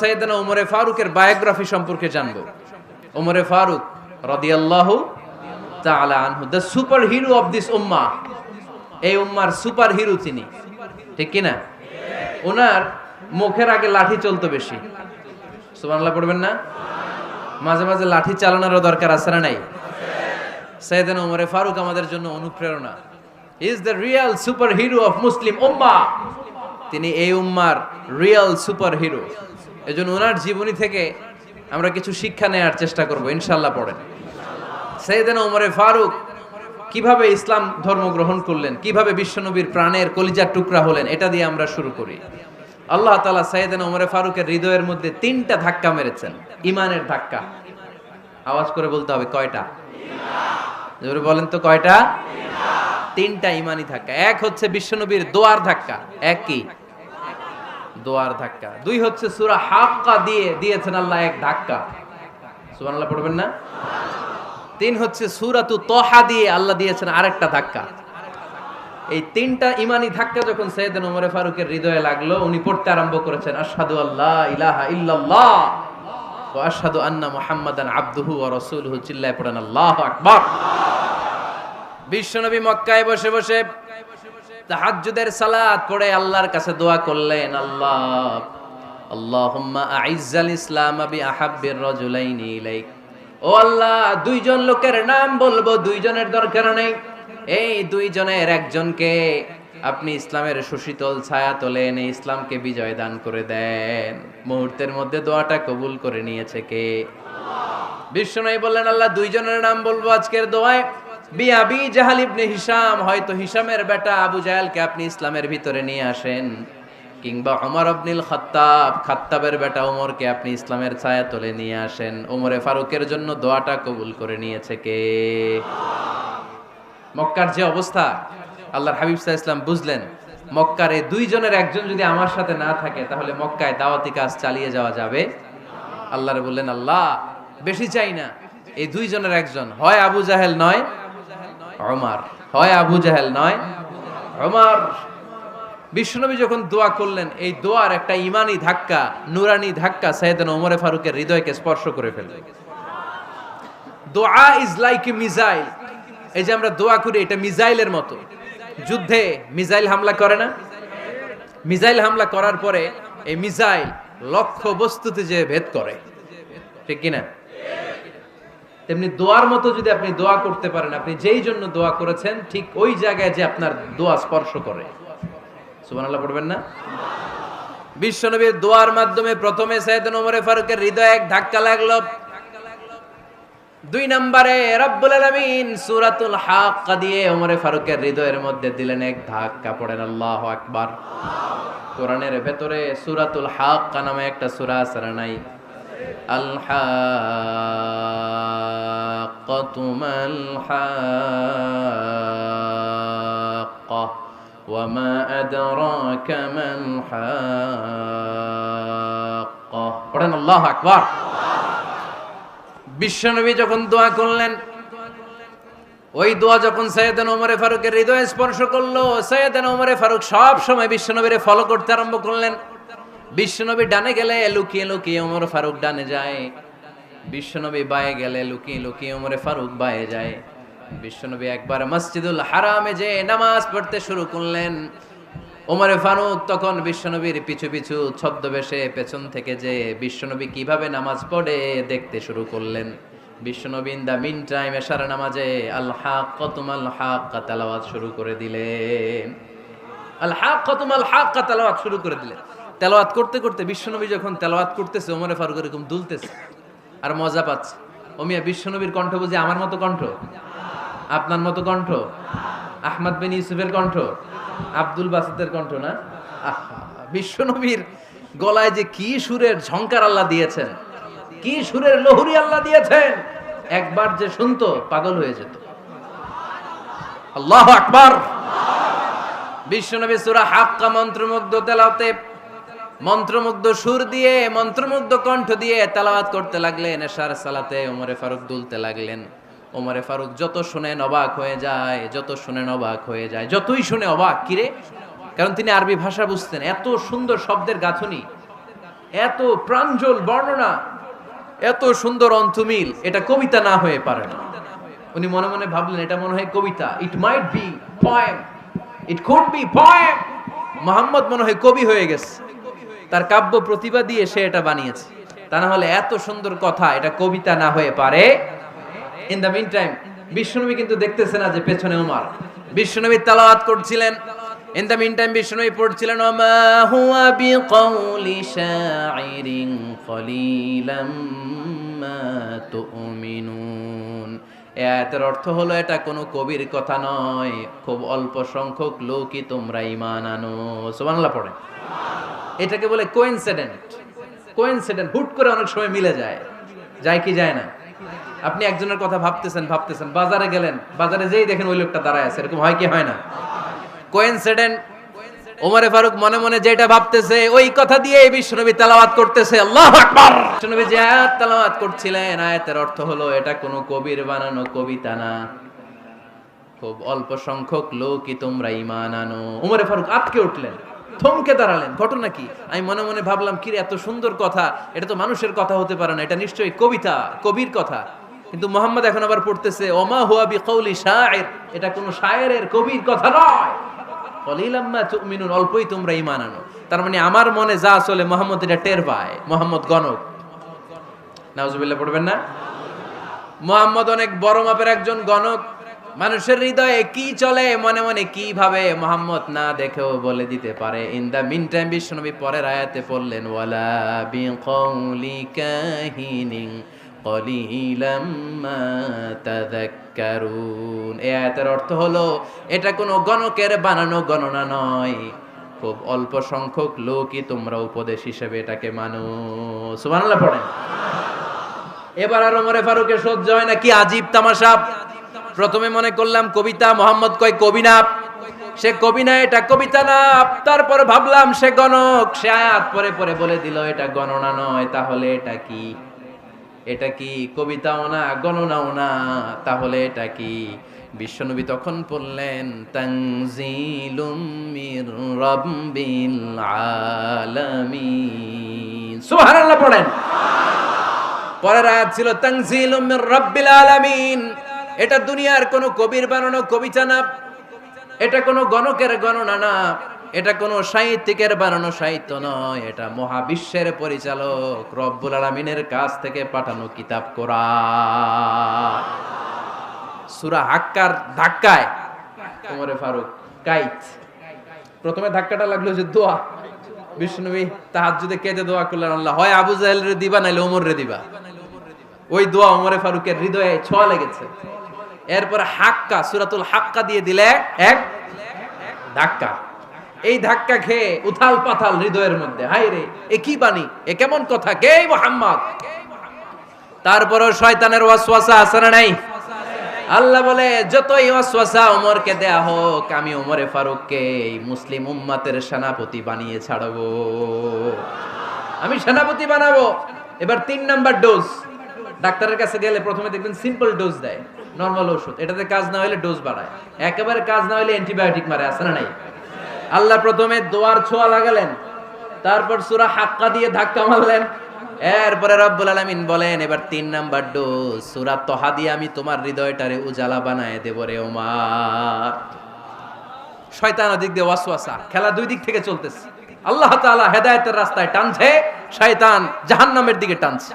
সাইয়েদনা ওমরে ফারুকের বায়োগ্রাফি সম্পর্কে জানবো। ওমরে ফারুক রাদিয়াল্লাহু তাআলা আনহু, the super hero of this উম্মাহ। এই উম্মার সুপার হিরো তিনি, ঠিক কি না? ওনার মুখের আগে লাঠি চলতো বেশি। সুবহানাল্লাহ পড়বেন না? মাঝে মাঝে লাঠি চালানোরও দরকার আছে না নাই? সাইয়েদনা ওমরে ফারুক আমাদের জন্য অনুপ্রেরণা। He is the real super hero of Muslim উম্মাহ। তিনি এই উম্মার রিয়েল সুপার হিরো। এজন্য ওনার জীবনী থেকে আমরা কিছু শিক্ষা নেওয়ার চেষ্টা করব ইনশাআল্লাহ। পড়েন সাইয়েদনা ওমরে ফারুক কিভাবে ইসলাম ধর্ম গ্রহণ করলেন, কিভাবে বিশ্বনবীর প্রাণের কলিজার টুকরা হলেন, এটা দিয়ে আমরা শুরু করি। আল্লাহ তাআলা সাইয়েদনা ওমরে ফারুকের হৃদয়ের মধ্যে 3টা ধাক্কা মেরেছেন, ইমানের ধাক্কা। আওয়াজ করে বলতে হবে কয়টা? জোরে বলেন তো কয়টা? 3টা ইমানি ধাক্কা। এক হচ্ছে বিশ্বনবীর দোয়ার ধাক্কা। এক কি? দোয়ার ধাক্কা। 2 হচ্ছে সূরা হাক্কা দিয়ে দিয়েছেন আল্লাহ এক ধাক্কা। সুবহানাল্লাহ পড়বেন না? 3 হচ্ছে সূরাতু তাহা দিয়ে আল্লাহ দিয়েছেন আরেকটা ধাক্কা। এই 3টা ইমানি ধাক্কা যখন সাইয়েদনা ওমর ফারুকের হৃদয়ে লাগলো, উনি পড়তে আরম্ভ করেছেন আশহাদু আল্লা ইলাহা ইল্লাল্লাহ ওয়া আশহাদু আন্না মুহাম্মাদান আবদুহু ওয়া রাসূলুহু। চিল্লায়ে পড়েন আল্লাহু আকবার। বিশ্বনবী মক্কায় বসে বসে তাহাজ্জুদের সালাত পড়ে আল্লাহর কাছে দোয়া করলেন, আল্লাহুম্মা আইজ্জাল ইসলাম বিআহাব্বির রাজুলাইনি ইলাইক। ও আল্লাহ, 2 জন লোকের নাম বলবো, 2 জনের দরকার নেই। এই 2 জনের একজনকে আপনি ইসলামের সুশীতল ছায়া তলে এনে ইসলামকে বিজয় দান করে দেন। মুহূর্তের মধ্যে দোয়াটা কবুল করে নিয়েছে কে? বিশ্বনবী বললেন, আল্লাহ 2 জনের নাম বলবো আজকের দোয়ায়। আবি জাহাল ইবনে হিশাম, হয়তো হিশামের বেটা আবু জাহেলকে আপনি ইসলামের ভিতরে নিয়ে আসেন, কিংবা ওমর ইবনুল খাত্তাব, খাত্তাবের বেটা ওমরকে আপনি ইসলামের ছায়া তলে নিয়ে আসেন। ওমরে ফারুকের জন্য দোয়াটা কবুল করে নিয়েছে কে? মক্কার যে অবস্থা, আল্লাহর হাবিব সাল্লাল্লাহু আলাইহি ওয়াসাল্লাম বুঝলেন মক্কার এই 2 জনের একজন যদি আমার সাথে না থাকে তাহলে মক্কায় দাওয়াতি কাজ চালিয়ে যাওয়া যাবে। আল্লাহরে বললেন, আল্লাহ বেশি চাই না, এই 2 জনের একজন, হয় আবু জাহেল নয় ওমর, হয় আবু জাহেল নয় ওমর। বিশ্বনবী যখন দোয়া করলেন, এই দোয়ার একটা ইমানি ধাক্কা, নুরানি ধাক্কা সাইয়েদনা ওমরে ফারুকের হৃদয়কে স্পর্শ করে ফেলল। দোয়া ইজ লাইক এ মিসাইল। এই যে আমরা দোয়া করি, এটা মিসাইলের মতো। যুদ্ধে মিসাইল হামলা করে না? মিসাইল হামলা করার পরে এই মিসাইল লক্ষ্য বস্তুতে যে ভেদ করে, ঠিক কিনা? তেমনি দোয়ার মতো যদি আপনি দোয়া করতে পারেন, আপনি যেই জন্য দোয়া করেছেন ঠিক ওই জায়গায় যে আপনার দোয়া স্পর্শ করে। সুবহানাল্লাহ পড়বেন না? বিশ্বনবীর দোয়ার মাধ্যমে প্রথমে সাইয়েদনা ওমর ফারুকের হৃদয়ে এক ধাক্কা লাগলো। 2 নম্বরে রব্বুল আলামিন সূরাতুল হাক্কা দিয়ে ওমর ফারুকের হৃদয়ের মধ্যে দিলেন এক ধাক্কা। পড়েন আল্লাহু আকবার। কোরআনের ভেতরে সূরাতুল হাক্কা নামে একটা সূরা আছে না নাই? আল হাক্কাতু মাল হাক্কা ওয়া মা আদরাকা মাল হাক্কা। পড়েন আল্লাহু আকবার। বিশ্বনবী যখন দোয়া করলেন, ওই দোয়া যখন সাইয়েদনা ওমরে ফারুকের হৃদয়ে স্পর্শ করলো, সাইয়েদনা ওমরে ফারুক সব সময় বিশ্বনবীরে ফলো করতে আরম্ভ করলেন। বিশ্বনবী ডানে গেলে লুকিয়ে লুকিয়ে ওমর ফারুক ডানে যায়, বিশ্বনবী বায়ে গেলে লুকিয়ে লুকিয়ে ওমরে ফারুক বায়ে যায়। বিশ্বনবী একবার মসজিদুল হারামে যে নামাজ পড়তে শুরু করলেন, ওমরে ফারুক তখন বিশ্বনবীর পিছু পিছু ছদ্মবেশে পেছন থেকে যে বিশ্বনবী কিভাবে নামাজ পড়ে দেখতে শুরু করলেন। বিশ্বনবী ইন দা মিন টাইম এশার নামাজে আল হাক্কাতু মাল হাক্কা তেলাওয়াত শুরু করে দিলেন। আল হাক্কাতু মাল হাক্কা তেলাওয়াত শুরু করে দিলেন। তেলাওয়াত করতে করতে বিশ্বনবী যখন তেলাওয়াত করতেছে, ওমরে ফারুক এরকম দুলতেছে আর মজা পাচ্ছে। ও মিয়া, বিশ্বনবীর কণ্ঠ বুঝি আমার মতো কণ্ঠ, আপনার মতো কণ্ঠ, আহমদ বিন ইউসুফের কণ্ঠ, আব্দুল বাসিতের কণ্ঠ না? বিশ্বনবীর গলায় যে কি সুরের ঝংকার আল্লাহ দিয়েছেন, কি সুরের লহরী আল্লাহ দিয়েছেন, একবার যে শুনতো পাগল হয়ে যেত। আল্লাহু আকবার। বিশ্বনবী সূরা হাক্কা মন্ত্রমুগ্ধ তেলাওয়াতে, মন্ত্রমুগ্ধ সুর দিয়ে, মন্ত্রমুগ্ধ কণ্ঠ দিয়ে তেলাওয়াত করতে লাগলেন। এশার সালাতে ওমরে ফারুক দুলতে লাগলেন। ওমরে ফারুক যত শুনেন অবাক হয়ে যায়, যত শুনেন অবাক হয়ে যায়, যতই শুনে অবাক। কিরে? কারণ তিনি আরবি ভাষা বুঝতেন, এত সুন্দর শব্দের গাঁথনি, এত প্রাঞ্জল বর্ণনা, এত সুন্দর অন্তমিল, এটা কবিতা না হয়ে পারে না। উনি মনে মনে ভাবলেন এটা মনে হয় কবিতা, it might be poem, it could be poem. Muhammad মনে হয় কবি হয়ে গেছে, তার কাব্য প্রতিভা দিয়ে সে এটা বানিয়েছে। তা না হলে এত সুন্দর কথা, এটা কবিতা না হয়ে পারে। ইন দ্য মিন টাইম বিশ্বনবী কিন্তু দেখতেছে না যে পেছনে ওমর। বিশ্বনবী তেলাওয়াত করছিলেন, ইন দ্য মিন টাইম বিশ্বনবী পড়ছিলেন ওমা হুয়া বিকাউলি শাইরিন কলিলাম মা তুমিনুন। এই আয়াতের অর্থ হলো এটা কোনো কবির কথা নয়, খুব অল্প সংখ্যক লোকই তোমরা ঈমান আনো। সুবহানাল্লাহ পড়ে। এটাকে বলে কোইন্সিডেন্ট। কোইন্সিডেন্ট, হুট করে অনেক সময় মিলে যায়, যায় কি যায় না? আপনি একজনের কথা ভাবতেছেন বাজারে গেলেন, বাজারে যেই দেখেন ওই লোকটা দাঁড়ায় আছে, এরকম হয় কি হয় না? কোইন্সিডেন্ট। ওমরে ফারুক মনে মনে যেটা ভাবতেছে ওই কথা দিয়ে বিশ্বনবী তেলাওয়াত করতেছে, আল্লাহু আকবার। বিশ্বনবী যে আয়াত তেলাওয়াত করছিলেন, আয়াতের অর্থ হলো এটা কোনো কবির বানানো কবিতা না, খুব অল্প সংখ্যক লোকই তোমরা ঈমান আনো। ওমরে ফারুক আটকে উঠলেন, থমকে দাঁড়ালেন। ঘটনা কি? আমি মনে মনে ভাবলাম কি রে, এত সুন্দর কথা, এটা তো মানুষের কথা হতে পারে না, এটা নিশ্চয়ই কবিতা, কবির কথা। কিন্তু মুহাম্মদ এখন আবার পড়তেছে ওমা হুয়া বিকাউলি শাইর, এটা কোনো শায়েরের, কবির কথা নয়। কলিলাম মা তুমিনুন, অল্পই তোমরা ঈমান আনো। তার মানে আমার মনে যা চলে মুহাম্মদ এটা টের পায়। মুহাম্মদ গণক। নাউজুবিল্লাহ পড়বেন না? মুহাম্মদ অনেক বড় মাপের একজন গণক। মানুষের হৃদয়ে কি চলে, মনে মনে কি ভাবে, মুহাম্মদ না দেখেও বলে দিতে পারে। ইন দা মিন টাইম বিশ্বনবী পরের আয়াতে পড়লেন ওয়ালা বিকাউলি কাহিনিন কলিলাম মা তাযাক্কারুন। এই আয়াতের অর্থ হলো এটা কোনো গণকের বানানো গণনা নয়, খুব অল্প সংখ্যক লোকই তোমরা উপদেশ হিসেবে এটাকে মানো। সুবহানাল্লাহ পড়েন। এবার আর ওমরে ফারুকের সহ্য হয় না, কি আজীব তামাশা। প্রথমে মনে করলাম কবিতা, মুহাম্মদ কয় কবি না, সে কবি না, এটা কবিতা না। তারপর ভাবলাম সে গণক, সে আয়াত পরে পরে বলে দিল এটা গণনা নয়, তাহলে এটা কি? এটা কি কবিতাও না, গণনাও না, তাহলে এটা কি? বিশ্বনবী তখন বললেন তানজিলুম মির রাব্বিল আলামিন। সুবহানাল্লাহ পড়েন। পরের আয়াত ছিল তানজিলুম মির রাব্বিল আলামিন। এটা দুনিয়ার কোনো কবির বানানো কবিতা না, এটা কোনো গণকের গণনা না, এটা কোনো সাহিত্যিকের বানানো সাহিত্য নয়, এটা মহাবিশ্বের পরিচালক রব্বুল আলামিনের কাছ থেকে পাঠানো কিতাব কোরআন। সূরা হাক্কার ধাক্কায় ওমরে ফারুক কাইত। প্রথমে ধাক্কাটা লাগলো যে দোয়া। বিশ্বনবী তাহাজ্জুদে কেঁদে দোয়া করলেন, আল্লাহ হয় আবু জাহেল রে দিবা নাইলে ওমর রে দিবা। ওই দোয়া ওমরে ফারুকের হৃদয়ে ছোঁয়া লেগেছে। এরপরে হাক্কা, সূরাতুল হাক্কা দিয়ে দিলে এক ধাক্কা। এই ধাক্কা খেয়ে উথাল পাথাল হৃদয়ের মধ্যে, হায় রে এ কি বাণী, এ কেমন কথা, কে মুহাম্মদ? তারপরও শয়তানের ওয়াসওয়াসা আছে না নাই? আল্লাহ বলে যতই ওয়াসওয়াসা ওমরকে দেয়া হোক, আমি ওমরে ফারুককে এই মুসলিম উম্মতের সেনাপতি বানিয়ে ছাড়বো, আমি সেনাপতি বানাবো। এবার 3 নাম্বার ডোজ। ডাক্তারের কাছে গেলে প্রথমে দেখবেন সিম্পল ডোজ দেয়, নরমাল ওষুধ, এটাতে কাজ না হলে ডোজ বাড়ায়, একেবারে কাজ না হলে অ্যান্টিবায়োটিক মারে, আছে না নাই? আল্লাহ প্রথমে দোয়ার ছোঁয়া লাগালেন, তারপর সূরা হাক্কা দিয়ে ধাক্কা মারলেন, এরপরে রব্বুল আলামিন বলেন এবার 3 নাম্বার ডোজ সূরা তহা দিয়ে আমি তোমার হৃদয়টারে উজালা বানায় দেব রে ওমর। শয়তান ওদিক দিয়ে ওয়াসওয়াসা, খেলা দুই দিক থেকে চলতেছে। আল্লাহ তাআলা হেদায়েতের রাস্তায় টানছে, শয়তান জাহান্নামের দিকে টানছে।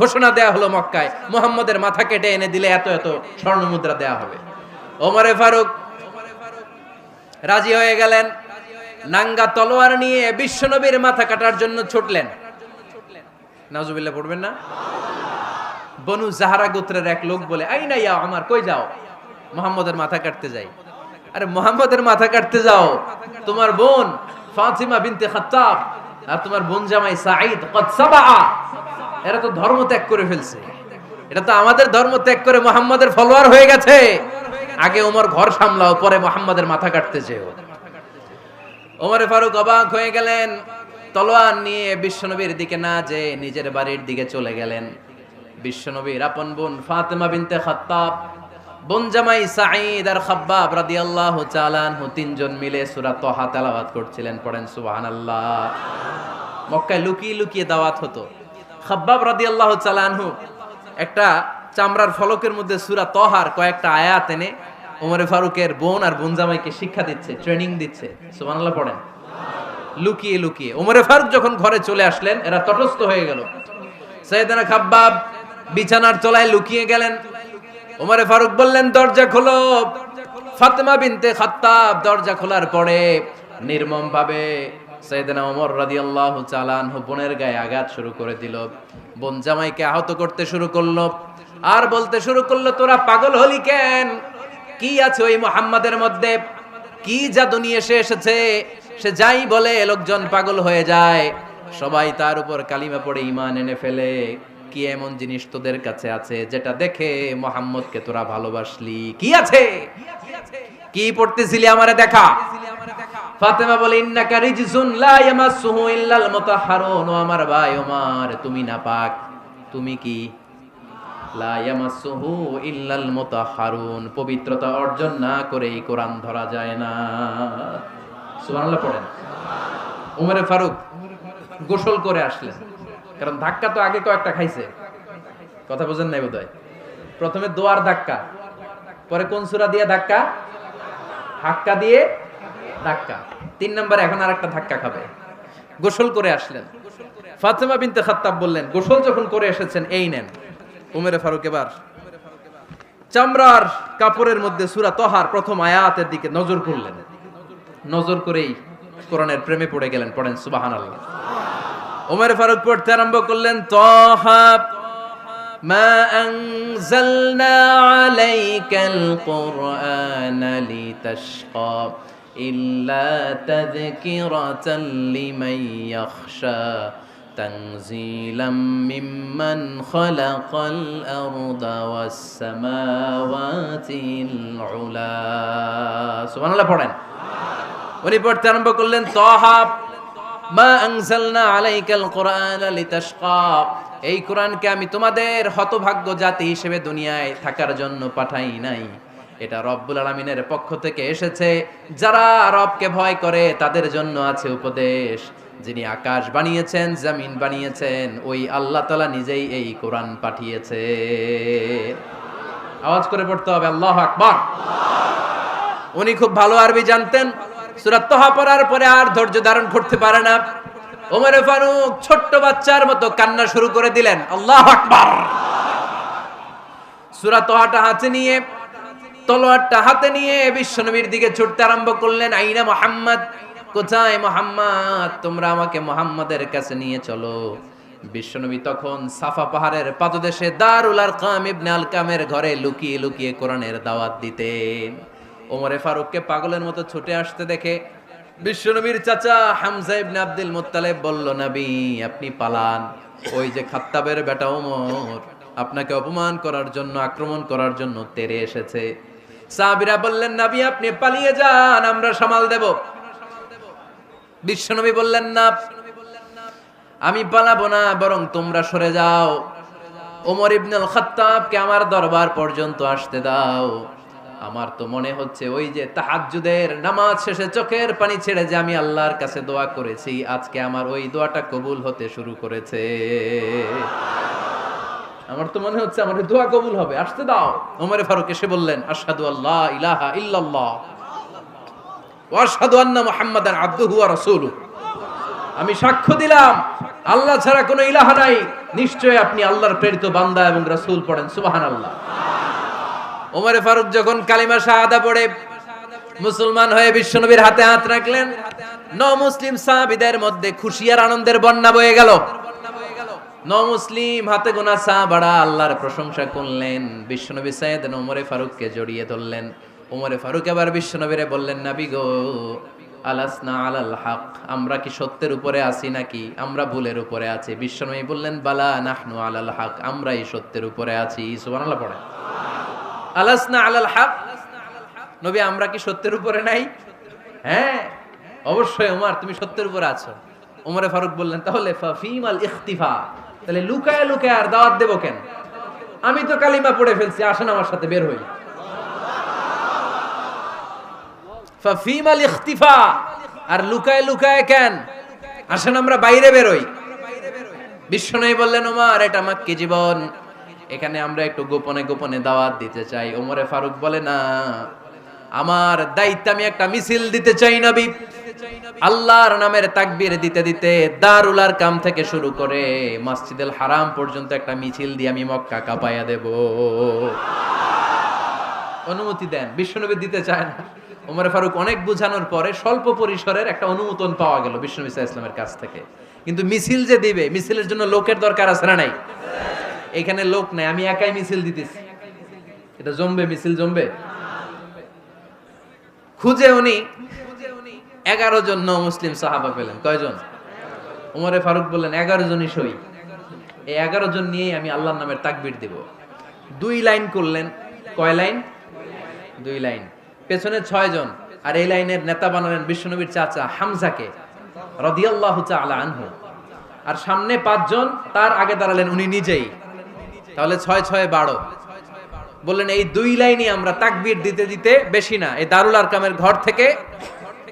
ঘোষণা দেয়া হলো মক্কায়, মুহাম্মদের মাথা কেটে এনে দিলে এত এত স্বর্ণ মুদ্রা দেয়া হবে। ওমরে ফারুক রাজি হয়ে গেলেন, নাঙ্গা তলোয়ার নিয়ে বিশ্বনবীর মাথা কাটার জন্য ছুটলেন। নাউজুবিল্লাহ পড়বেন না? বনু জাহরা গোত্রের এক লোক বলে, আইনা ইয়া ওমর, কই যাও? মুহাম্মদের মাথা কাটতে যাই। আরে মুহাম্মদের মাথা কাটতে যাও? তোমার বোন ফাতিমা বিনতে খাত্তাব আর তোমার বোন জামাই সাঈদ কদ সাবা, এরা তো ধর্ম ত্যাগ করে ফেলছে, এটা তো আমাদের ধর্ম ত্যাগ করে মুহাম্মদের ফলোয়ার হয়ে গেছে। আগে ওমর ঘর সামলাও, পরে মুহাম্মদের মাথা কাটতে যেও। ওমরে ফারুক অবাক হয়ে গেলেন, তলোয়ার নিয়ে বিশ্বনবীর দিকে না যে নিজের বাড়ির দিকে চলে গেলেন। বিশ্বনবীর আপন বোন ফাতিমা বিনতে খাত্তাব, বোন জামাই সাঈদ আর খাব্বাব রাদিয়াল্লাহু তাআলা আনহু, তিনজন মিলে সূরা তহা তেলাওয়াত করছিলেন। পড়েন সুবহানাল্লাহ। মক্কায় লুকিয়ে লুকিয়ে দাওয়াত হতো। খাব্বাব রাদিয়াল্লাহু তাআলা আনহু একটা চামড়ার ফলকের মধ্যে সূরা তহার কয়েকটা আয়াত এনে ওমরে ফারুকের বোন আর বোন জামাইকে শিক্ষা দিচ্ছে, ট্রেনিং দিচ্ছে। সুবহানাল্লাহ পড়েন। লুকিয়ে লুকিয়ে ওমরে ফারুক যখন ঘরে চলে আসলেন, এরা তটস্থ হয়ে গেল। সাইয়েদনা খাব্বাব বিছানার তলায় লুকিয়ে গেলেন। ওমরে ফারুক বললেন, দরজা খোলো। ফাতেমা বিনতে খাত্তাব দরজা খোলার পরে নির্মম ভাবে সাইয়েদনা ওমর রাদিয়াল্লাহু তাআলা আনহু বোনের গায়ে আঘাত শুরু করে দিল। বোন জামাইকে আহত করতে শুরু করলো আর বলতে শুরু করলো, তোরা পাগল হলি কেন? কি আছে ওই মুহাম্মাদের মধ্যে? কি জাদু নিয়ে এসেছে? সে যাই বলে লোকজন পাগল হয়ে যায়, সবাই তার উপর কালিমা পড়ে ঈমান এনে ফেলে। কি এমন জিনিস তোদের কাছে আছে যেটা দেখে মুহাম্মদকে তোরা ভালোবাসলি? কি আছে? কি পড়তেছিলি আমারে দেখা। ফাতেমা বলে, ইন্নাকা রিজসুন লা ইয়ামাসসুহু ইল্লাল মুতাহহারুন। ও আমার ভাই ওমর, তুমি নাপাক। তুমি কি? লা ইয়ামাসসুহু ইল্লাল মুতাহহারুন, পবিত্রতা অর্জন না করে এই কোরআন ধরা যায় না। সুবহানাল্লাহ পড়েন। ওমরে ফারুক গোসল করে আসলেন, কারণ ধাক্কা তো আগে কয়েকটা খাইছে। কথা বুঝেন নাই বোধহয়। প্রথমে দোয়ার ধাক্কা, পরে কোন সূরা দিয়ে ধাক্কা? হাক্কা দিয়ে ধাক্কা। 3 নম্বরে এখন আরেকটা ধাক্কা খাবে। গোসল করে আসলেন। ফাতেমা বিনতে খাত্তাব বললেন, গোসল যখন করে এসেছেন, এই নেন। ওমরে ফারুক এবার চামড়ার কাপড়ের মধ্যে সূরা তহার প্রথম আয়াতের দিকে নজর করলেন। নজর করেই কোরআনের প্রেমে পড়ে গেলেন। পড়েন সুবহানাল্লাহ। ওমরে ফারুক পড়তে আরম্ভ করলেন, তহা মা আনজালনা আলাইকাল কুরআনা লিতাশকা ইল্লা তাযকিরাতাল লিমান ইয়াখশা তানজিলাম মিম্মান খালাকাল আরদা ওয়াস সামাওয়াতিল উলা। সুবহানাল্লাহ পড়েন। উনি পড়তে আরম্ভ করলেন, তহা মা আনজালনা আলাইকাল কুরআনা লিতাশকা, এই কোরআনকে আমি তোমাদের হতভাগ্য জাতি হিসেবে দুনিয়ায় থাকার জন্য পাঠাই নাই। এটা রব্বুল আলামিনের পক্ষ থেকে এসেছে। যারা রবকে ভয় করে তাদের জন্য আছে উপদেশ। যিনি আকাশ বানিয়েছেন, জমিন বানিয়েছেন, ওই আল্লাহ তাআলা নিজেই এই কোরআন পাঠিয়েছে। আওয়াজ করে পড়তে হবে, আল্লাহু আকবার। উনি খুব ভালো আরবি জানতেন। সূরা তহা পড়ার পরে আর ধৈর্য ধারণ করতে পারে না। ওমরে ফারুক ছোট্ট বাচ্চার মতো কান্না শুরু করে দিলেন। আল্লাহু আকবার। সূরা তহাটা হাতে নিয়ে, তলোয়ারটা হাতে নিয়ে বিশ্বনবীর দিকে ছুটতে আরম্ভ করলেন। আইনা মুহাম্মদ, কোথায় মুহাম্মদ? তোমরা আমাকে মুহাম্মাদের কাছে নিয়ে চলো। বিশ্বনবী তখন সাফা পাহাড়ের পাদদেশে দারুল আরকাম ইবনে আলকামের ঘরে লুকিয়ে লুকিয়ে কোরআনের দাওয়াত দিতেন। ওমরে ফারুককে পাগলের মতো ছুটে আসতে দেখে বিশ্বনবীর চাচা হামজা ইবনে আব্দুল মুত্তালিব বলল, নবী আপনি পালান। ওই যে খাত্তাবের বেটা ওমর আপনাকে অপমান করার জন্য, আক্রমণ করার জন্য তেড়ে এসেছে। সাহাবীরা বললেন, নবী আপনি পালিয়ে যান, আমরা সামাল দেব। বিশ্বনবী বললেন, না, আমি পালাবো না, বরং তোমরা সরে যাও। ওমর ইবনুল খাত্তাবকে আমার দরবার পর্যন্ত আসতে দাও। আমার তো মনে হচ্ছে ওই যে তাহাজ্জুদের নামাজ শেষে চোখের পানি ছেড়ে যে আমি আল্লাহর কাছে দোয়া করেছি, আজকে আমার ওই দোয়াটা কবুল হতে শুরু করেছে। আমার তো মনে হচ্ছে আমার দোয়া কবুল হবে, আসতে দাও। ওমর ফারুক এসে বললেন, আশহাদু আল্লা ইলাহা ইল্লাল্লাহ ওয়া আশহাদু আন্না মুহাম্মাদান আবদুহু ওয়া রাসূলুহু। আমি সাক্ষ্য দিলাম আল্লাহ ছাড়া কোনো ইলাহ নাই, নিশ্চয় আপনি আল্লাহর প্রেরিত বান্দা এবং রাসূল। পড়েন সুবহানাল্লাহ। ওমর ফারুক যখন কালিমা শাহাদা পড়ে মুসলমান হয়ে বিশ্বনবীর হাতে হাত রাখলেন, মুসলিম সাহাবীদের মধ্যে খুশি আর আনন্দের বন্যা বয়ে গেল। মুসলিম হাতে গোনা সাহাবারা আল্লাহর প্রশংসা করলেন। বিশ্বনবী সাইয়েদনা ওমর ফারুককে জড়িয়ে ধরলেন। ওমর ফারুক এবার বিশ্বনবীরে বললেন, নবী গো, আলাসনা আলাল হক, আমরা কি সত্যের উপরে আছি নাকি আমরা ভুলের উপরে আছি? বিশ্বনবী বললেন, বালা নাহনু আলাল হক, আমরাই সত্যের উপরে আছি। সুবহানাল্লাহ পড়ে। আলাসনা আলাল হক, নবী আমরা কি সত্যের উপরে নাই? হ্যাঁ অবশ্যই ওমর, তুমি সত্যের উপরে আছো। ওমরে ফারুক বললেন, তাহলে ফাফিমাল ইখতিফা, তাহলে লুকায় লুকায় আর দাওয়াত দেব কেন? আমি তো কালিমা পড়ে ফেলছি, আসেন আমার সাথে বের হই। ফাফিমাল ইখতিফা, আর লুকায় লুকায় কেন? আসেন আমরা বাইরে বেরোই। বিশ্বনবী বললেন, ওমর এটা মাক্কি জীবন, এখানে আমরা একটু গোপনে গোপনে দাওয়াত দিতে চাই। ওমরে ফারুক বলে, না, আমার দায়িত্ব, আমি একটা মিছিল দিতে চাই নবী। আল্লাহর নামের তাকবীর দিতে দিতে দারুল আরকাম থেকে শুরু করে মসজিদুল হারাম পর্যন্ত একটা মিছিল দিয়ে আমি মক্কা কাঁপাইয়া দেব। অনুমতি দেন। বিশ্বনবী দিতে চায় না। ওমর ফারুক অনেক বুঝানোর পরে স্বল্প পরিসরের একটা অনুমোদন পাওয়া গেল বিশ্বনবী সাল্লাল্লাহু আলাইহি ওয়াসাল্লামের কাছ থেকে। কিন্তু মিছিল যে দিবে, মিছিলের জন্য লোকের দরকার আছে না নাই? এখানে লোক নাই, আমি একাই মিছিল দিতেছি। এটা জমবে? মিছিল জমবে? খুঁজে উনি 11 জন মুসলিম সাহাবা পেলেন। কয়জন? ওমরে ফারুক বললেন 11 জনই সই। এই 11 জন নিয়েই আমি আল্লাহর নামের তাকবীর দিব। 2 লাইন করলেন। কয় লাইন? 2 লাইন। পেছনে 6 জন, আর এই লাইনের নেতা বানালেন বিশ্বনবীর চাচা হামজাকে রাদিয়াল্লাহু তাআলা আনহু। আর সামনে 5 জন, তার আগে দাঁড়ালেন উনি নিজেই। তাহলে 6 6 12। বললেন এই 2 লাইনই আমরা তাকবীর দিতে দিতে, বেশি না, এই দারুল আরকামের ঘর থেকে,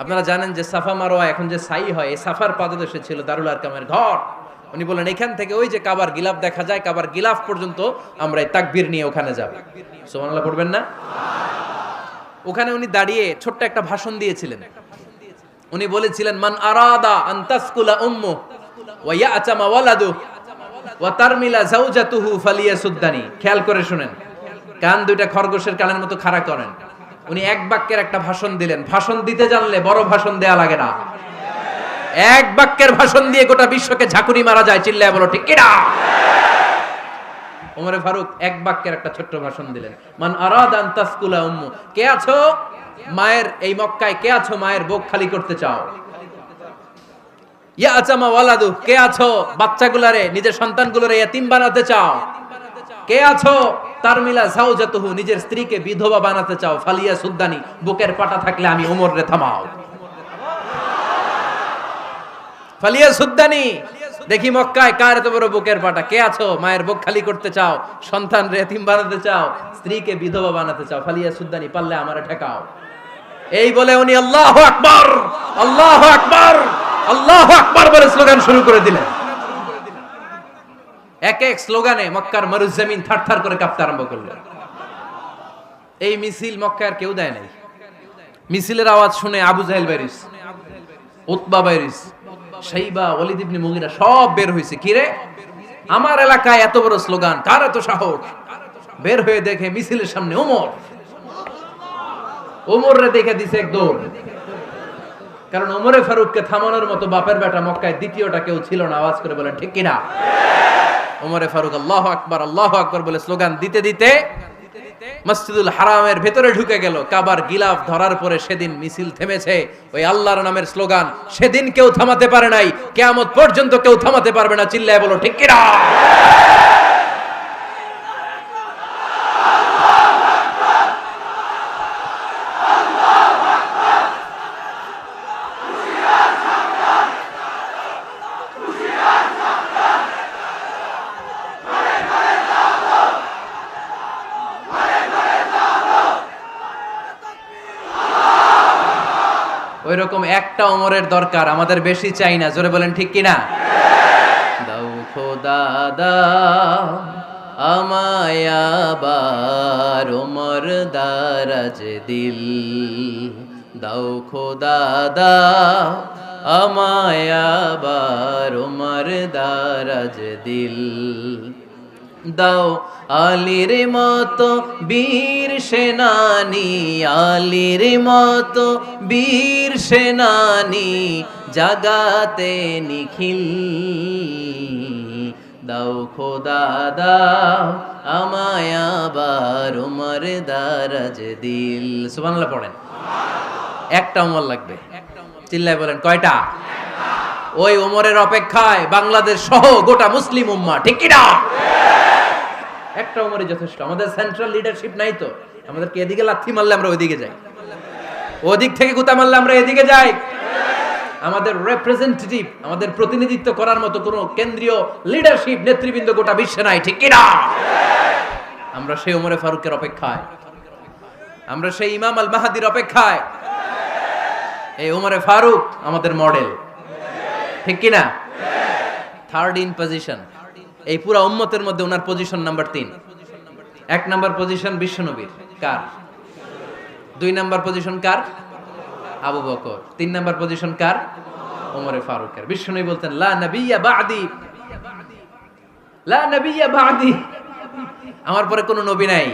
আপনারা জানেন যে সাফা মারওয়া এখন যে সাই হয়, এই সাফার পাদদেশে ছিল দারুল আরকামের ঘর। উনি বললেন এখান থেকে ওই যে কাবার গিলাফ দেখা যায়, কাবার গিলাফ পর্যন্ত আমরা এই তাকবীর নিয়ে ওখানে যাব। সুবহানাল্লাহ পড়বেন না? ওখানে উনি দাঁড়িয়ে ছোট্ট একটা ভাষণ দিয়েছিলেন। উনি বলেছিলেন, মান আরাদা আন তাসকুলা উম্মু ওয়া ইয়াতামা ওয়ালাদু ওয়া তারমিলা যাওজাতুহু ফালিয়াসুদ্দানি। খেয়াল করে শুনেন, কান দুইটা খরগোশের কানের মতো খাড়া করেন। উনি এক বাক্যের একটা ভাষণ দিলেন। ভাষণ দিতে জানলে বড় ভাষণ দেয়া লাগে না। এক বাক্যের ভাষণ দিয়ে গোটা বিশ্বকে ঝাঁকুনি মারা যায়। চিল্লায় বলো ঠিক কিনা? ওমরে ফারুক এক বাক্যের একটা ছোট্ট ভাষণ দিলেন। মান আরাদা আন তাসকুলা উম্মু, কে আছো মায়ের এই মক্কায়, কে আছো মায়ের বুক খালি করতে চাও? ইয়া আচামা ওয়ালাদু, কে আছো বাচ্চাগুলারে, নিজের সন্তানগুলোরে ইয়াতিম বানাতে চাও? কে আছো তারমিলা যাওজাতুহু, নিজের স্ত্রীকে বিধবা বানাতে চাও? ফালিয়া সুদ্দানি, বুকের পাটা থাকলে আমি ওমর রে থামাও। ফালিয়া সুদ্দানি, দেখি মক্কায় কার এত বড় বুকের পাটা। কে আছো মায়ের বুক খালি করতে চাও, সন্তান রে এতিম বানাতে চাও, স্ত্রীকে বিধবা বানাতে চাও? ফালিয়া সুদ্দানি, পারলে আমারে ঠেকাও। এই বলে উনি আল্লাহু আকবার, আল্লাহু আকবার, আল্লাহু আকবার বলে স্লোগান শুরু করে দিলেন। এক এক স্লোগানে মক্কার মরুজমিন থারথার করে কাঁপতে আরম্ভ করলো। এই মিছিল মক্কার কেউ দেয় নাই। মিছিলের আওয়াজ শুনে আবু জাহেল বাইরিস, উতবা বাইরিস, শাইবা, ওয়ালিদ ইবনে মুগিরা সব বের হয়েছে। কিরে, আমার এলাকায় এত বড় স্লোগান, কার এত সাহস? বের হয়ে দেখে মিছিলের সামনে ওমর। ওমর রে দেখে দিছে এক দৌড়। কারণ ওমরে ফারুককে থামানোর মতো বাপের বেটা মক্কায় দ্বিতীয়টা কেউ ছিল না। আওয়াজ করে বলেন ঠিক কিনা? ওমরে ফারুক আল্লাহু আকবার, আল্লাহু আকবার বলে স্লোগান দিতে দিতে মসজিদুল হারামের ভেতরে ঢুকে গেল। কাবার গিলাফ ধরার পরে সেদিন মিছিল থেমেছে। ওই আল্লাহর নামের স্লোগান সেদিন কেউ থামাতে পারে নাই, কিয়ামত পর্যন্ত কেউ থামাতে পারবে না। চিল্লায় বলো ঠিক কিনা? ওই রকম একটা ওমরের দরকার, আমাদের বেশি চাই না। জোরে বলেন ঠিক কিনা? দাও খোদা দাও আমায় আবার ওমর দারাজ দিল, দাও খোদা দাও আমায় আবার ওমর দারাজ দিল, দাও আলীর মতো বীর সেনানি, আলীর মতো বীর সেনানি জাগাতে নিখিল, দাও খোদা দাও আমায় আবার ওমর দারাজ দিল। সুবহানাল্লাহ পড়েন। একটা ওমর লাগবে। চিল্লায় বলেন কয়টা? ওই ওমরের অপেক্ষায় বাংলাদেশ সহ গোটা মুসলিম উম্মাহ, ঠিক কি না? একটা ওমরই যথেষ্ট। আমাদের সেন্ট্রাল লিডারশিপ নাই তো, আমাদেরকে এদিকে লাথি মারলে আমরা ওইদিকে যাই, ওদিক থেকে গুতা মারলে আমরা এদিকে যাই। আমাদের রিপ্রেজেন্টেটিভ, আমাদের প্রতিনিধিত্ব করার মতো কোনো কেন্দ্রীয় লিডারশিপ নেতৃবৃন্দ গোটা বিশ্বে নাই, ঠিক কি না? আমরা সেই ওমরে ফারুকের অপেক্ষায়, আমরা সেই ইমাম আল মাহাদির অপেক্ষায়। এই ওমরে ফারুক আমাদের মডেল। ঠিক কি না? থার্ড ইন পজিশন, এই পুরো উম্মতের মধ্যে ওনার পজিশন নাম্বার 3। 1 নাম্বার পজিশন বিশ্বনবীর, কার? 2 নাম্বার পজিশন কার? আবু বকর। 3 নাম্বার পজিশন কার? ওমরে ফারুকের। বিশ্বনবী বলতেন লা নবিয়্যা বা'দি, লা নবিয়্যা বা'দি, আমার পরে কোনো নবী নাই।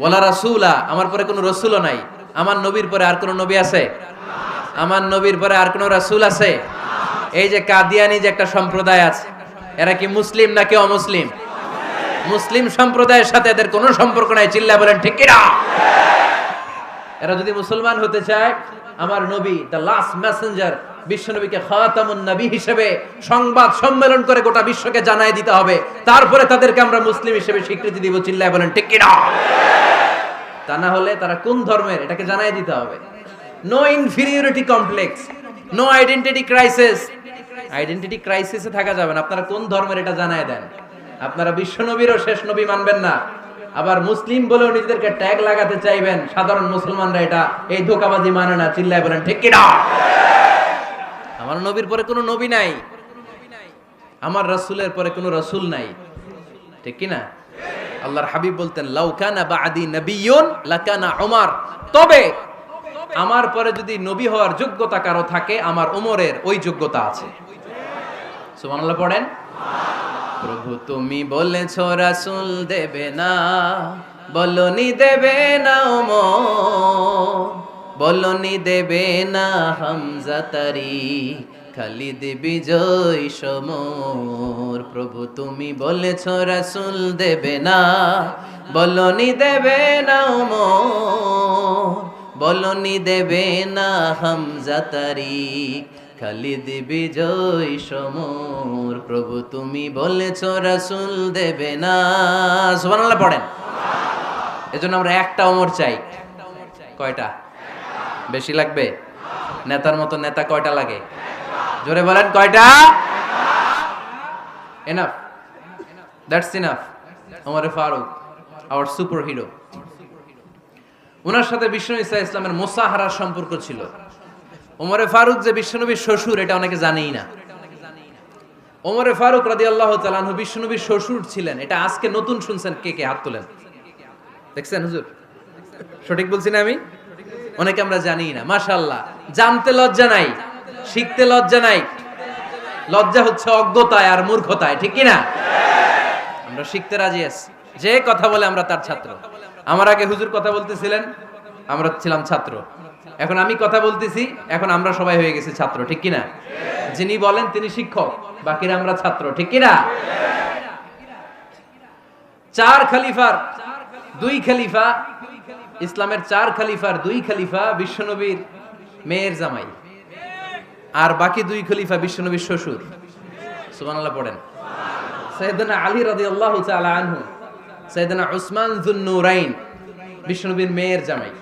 ওয়ালা রাসূলা, আমার পরে কোনো রাসূলও নাই। আমার নবীর পরে আর কোনো নবী আছে? আমার নবীর পরে আর কোনো রাসূল আছে? এই যে কাদিয়ানি যে একটা সম্প্রদায় আছে, এরা কি মুসলিম নাকি অমুসলিম? মুসলিম সম্প্রদায়ের সাথে এদের কোনো সম্পর্ক নাই। চিল্লায় বলেন ঠিক কি না? এরা যদি মুসলমান হতে চায়, আমার নবী দ্য লাস্ট মেসেঞ্জার বিশ্বনবীকে খাতামুন নবী হিসেবে সংবাদ সম্মেলন করে গোটা বিশ্বকে জানাই দিতে হবে, তারপরে তাদেরকে আমরা মুসলিম হিসেবে স্বীকৃতি দিব। চিল্লায় বলেন ঠিক কি না? তা না হলে তারা কোন ধর্মের এটাকে জানাই দিতে হবে। No inferiority complex, no identity crisis. Identity ক্রাইসিসে থাকা যাবে না। আপনারা কোন ধর্মের এটা জানাই দেন। আপনারা বিশ্বনবীরও শেষ নবী মানবেন না, আবার মুসলিম বলেও নিজেদেরকে ট্যাগ লাগাতে চাইবেন। সাধারণ মুসলমানরা এটা এই ধোঁকাবাজি মানে না। চিল্লায় বলেন ঠিক কি না? আমার নবীর পরে কোনো নবী নাই, আমার রাসূলের পরে কোনো রাসূল নাই। ঠিক কি না? আল্লাহর হাবিব বলতেন লাউ কানা বা'দি নাবিয়্যুন লাকানা উমর, তবে আমার পরে যদি নবী হওয়ার যোগ্যতা কারো থাকে, আমার ওমরের ওই যোগ্যতা আছে। সুবহানাল্লাহ পড়েন। প্রভু তুমি বলেছো রাসূল দেবে না, বলনি দেবে না ওমর, বলনি দেবে না হামজা তারি, খালিদ বিজয় সমর। প্রভু তুমি বলেছো রাসূল দেবে না, বলনি দেবে না ওমর, বলনি দেবে না হামজা তারি, খালিদ বিজয় সমর। প্রভু তুমি বলেছো রাসূল দেবে না। সুবহানাল্লাহ পড়েন। এজন্য আমরা একটা ওমর চাই। কয়টা? বেশি লাগবে? নেতার মতো নেতা কয়টা লাগে? জোরে বলেন কয়টা? Enough, that's enough. ওমরে ফারুক আওয়ার সুপার হিরো। ওনার সাথে বিশ্বনবী সাল্লাল্লাহু আলাইহি ওয়াসাল্লামের মুসাহারার সম্পর্ক ছিল। ওমরে ফারুক যে বিশ্বনবীর শ্বশুর, এটা অনেকে জানেই না। ওমরে ফারুক রাদিয়াল্লাহু তাআলা আনহু বিশ্বনবীর শ্বশুর ছিলেন। এটা আজকে নতুন শুনছেন। কে কে হাত তোলেন? দেখছেন হুজুর? সঠিক বলছি না আমি? অনেকে আমরা জানি না। মাশাআল্লাহ, জানতে লজ্জা নাই, শিখতে লজ্জা নাই। লজ্জা হচ্ছে অজ্ঞতায় আর মূর্খতায়। ঠিক কি না? আমরা শিখতে রাজি আছি। যে কথা বলে আমরা তার ছাত্র। আমার আগে হুজুর কথা বলতেছিলেন, আমরা ছিলাম ছাত্র। এখন আমি কথা বলতেছি, এখন আমরা সবাই হয়ে গেছি ছাত্র। ঠিক কি না? যিনি বলেন তিনি শিক্ষক, বাকিরা আমরা ছাত্র। ঠিক কি না? 4 খলিফার 2 খলিফা, ইসলামের 4 খলিফার 2 খলিফা বিশ্বনবীর মেয়ের জামাই, আর বাকি 2 খলিফা বিশ্বনবীর শ্বশুর। সুবহানাল্লাহ পড়েন। সাইয়েদনা আলী রাদিয়াল্লাহু তাআলা আনহু, সাইয়েদনা উসমান যুন নূরাইন বিশ্বনবীর মেয়ের জামাই।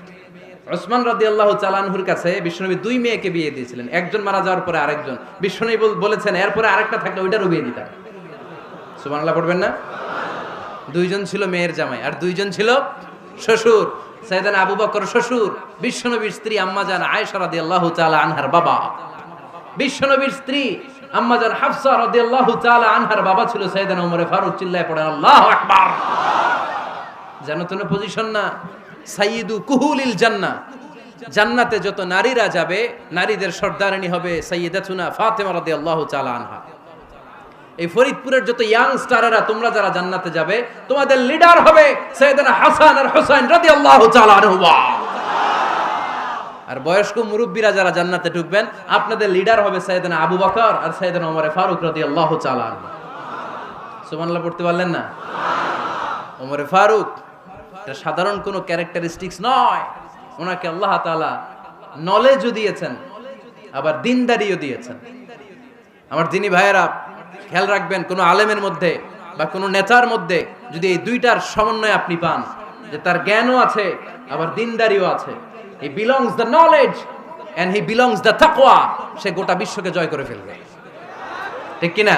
উসমান রাদিয়াল্লাহু তাআলা আনহুর কাছে বিশ্বনবী 2 মেয়েকে বিয়ে দিয়েছিলেন। একজন মারা যাওয়ার পরে আরেকজন। বিশ্বনবী বলেছেন এরপরে আরেকটা থাকলে ওইটারও বিয়ে দিতাম। সুবহানাল্লাহ পড়বেন না? 2 জন ছিল মেয়ের জামাই আর 2 জন ছিল শ্বশুর। সাইয়েদনা আবু বকর শ্বশুর, বিশ্বনবীর স্ত্রী আম্মাজান আয়েশা রাদিয়াল্লাহু তাআলা আনহার বাবা। বিশ্বনবীর স্ত্রী আম্মাজান হাফসা রাদিয়াল্লাহু তাআলা আনহার বাবা ছিল সাইয়েদনা ওমর ফারুক। চিল্লায় পড়েন আল্লাহু আকবার। জানো তো না পজিশন না? সাইয়্যিদু কুহুলিল জান্নাহ, জান্নাতে যত নারীরা যাবে, নারীদের সর্দারিনী হবে সাইয়্যিদাতুনা ফাতেমা রাদিয়াল্লাহু তাআলা আনহা। এই ফরিদপুরের যত ইয়াং স্টারেরা তোমরা যারা জান্নাতে যাবে, তোমাদের লিডার হবে সাইয়েদনা হাসান আর হুসাইন রাদিয়াল্লাহু তাআলা আনহুমা। আর বয়স্ক মুরব্বীরা যারা জান্নাতে ঢুকবেন, আপনাদের লিডার হবে সাইয়েদনা আবু বকর আর সাইয়েদনা ওমর ফারুক রাদিয়াল্লাহু তাআলা আনহু। সুবহানাল্লাহ পড়তে পারলেন না? ওমর ফারুক এটা সাধারণ কোনো ক্যারেক্টারিস্টিক্স নয়। ওনাকে আল্লাহ তাআলা নলেজও দিয়েছেন, আবার দিনদারিও দিয়েছেন। আমার দিনী ভাইয়েরা খেয়াল রাখবেন, কোন আলেমের মধ্যে বা কোন নেতার মধ্যে যদি এই দুইটার সমন্বয় আপনি পান, যে তার জ্ঞানও আছে আবার দিনদারিও আছে, he belongs the knowledge and he belongs the তাকওয়া, সে গোটা বিশ্বকে জয় করে ফেলবে। ঠিক কি না?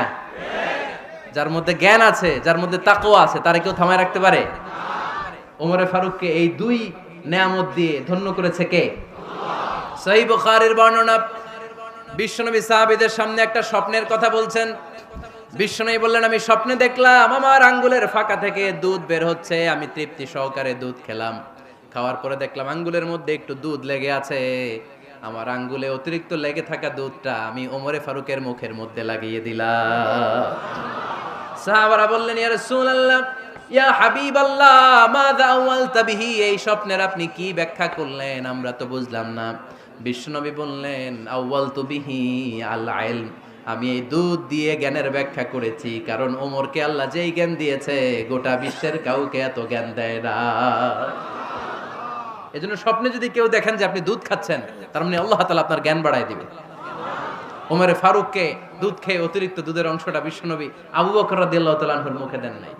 যার মধ্যে জ্ঞান আছে, যার মধ্যে তাকওয়া আছে, তারে কেউ থামায় রাখতে পারে? ওমরে ফারুককে এই 2 নেয়ামত দিয়ে ধন্য করেছে কে? সহিহ বুখারীর বর্ণনা, বিশ্বনবী সাহাবীদের সামনে একটা স্বপ্নের কথা বলছেন। বিশ্বনবী বললেন, আমি স্বপ্নে দেখলাম আমার আঙ্গুলের ফাঁকা থেকে দুধ বের হচ্ছে, আমি তৃপ্তি সহকারে দুধ খেলাম। খাওয়ার পরে দেখলাম আঙ্গুলের মধ্যে একটু দুধ লেগে আছে। আমার আঙ্গুলে অতিরিক্ত লেগে থাকা দুধটা আমি ওমরে ফারুকের মুখের মধ্যে লাগিয়ে দিলাম। সাহাবারা বললেন, ইয়া রাসূলুল্লাহ, ইয়া হাবিবাল্লাহ, মাযা আওয়ালতা বিহি, এই স্বপ্নের আপনি কি ব্যাখ্যা করলেন, আমরা তো বুঝলাম না। বিশ্বনবী বললেন, আওয়ালতু বিহি আল ইলম, আমি এই দুধ দিয়ে জ্ঞানের ব্যাখ্যা করেছি, কারণ ওমরকে আল্লাহ যেই জ্ঞান দিয়েছে গোটা বিশ্বের কাউকে এত জ্ঞান দেয় না। এজন্য স্বপ্নে যদি কেউ দেখেন যে আপনি দুধ খাচ্ছেন, তার মানে আল্লাহ তাআলা আপনার জ্ঞান বাড়ায় দিবে। ওমরে ফারুককে দুধ খেয়ে অতিরিক্ত দুধের অংশটা বিশ্বনবী আবু বকর রাদিয়াল্লাহু তাআলা আনহুর মুখে দেন নাই,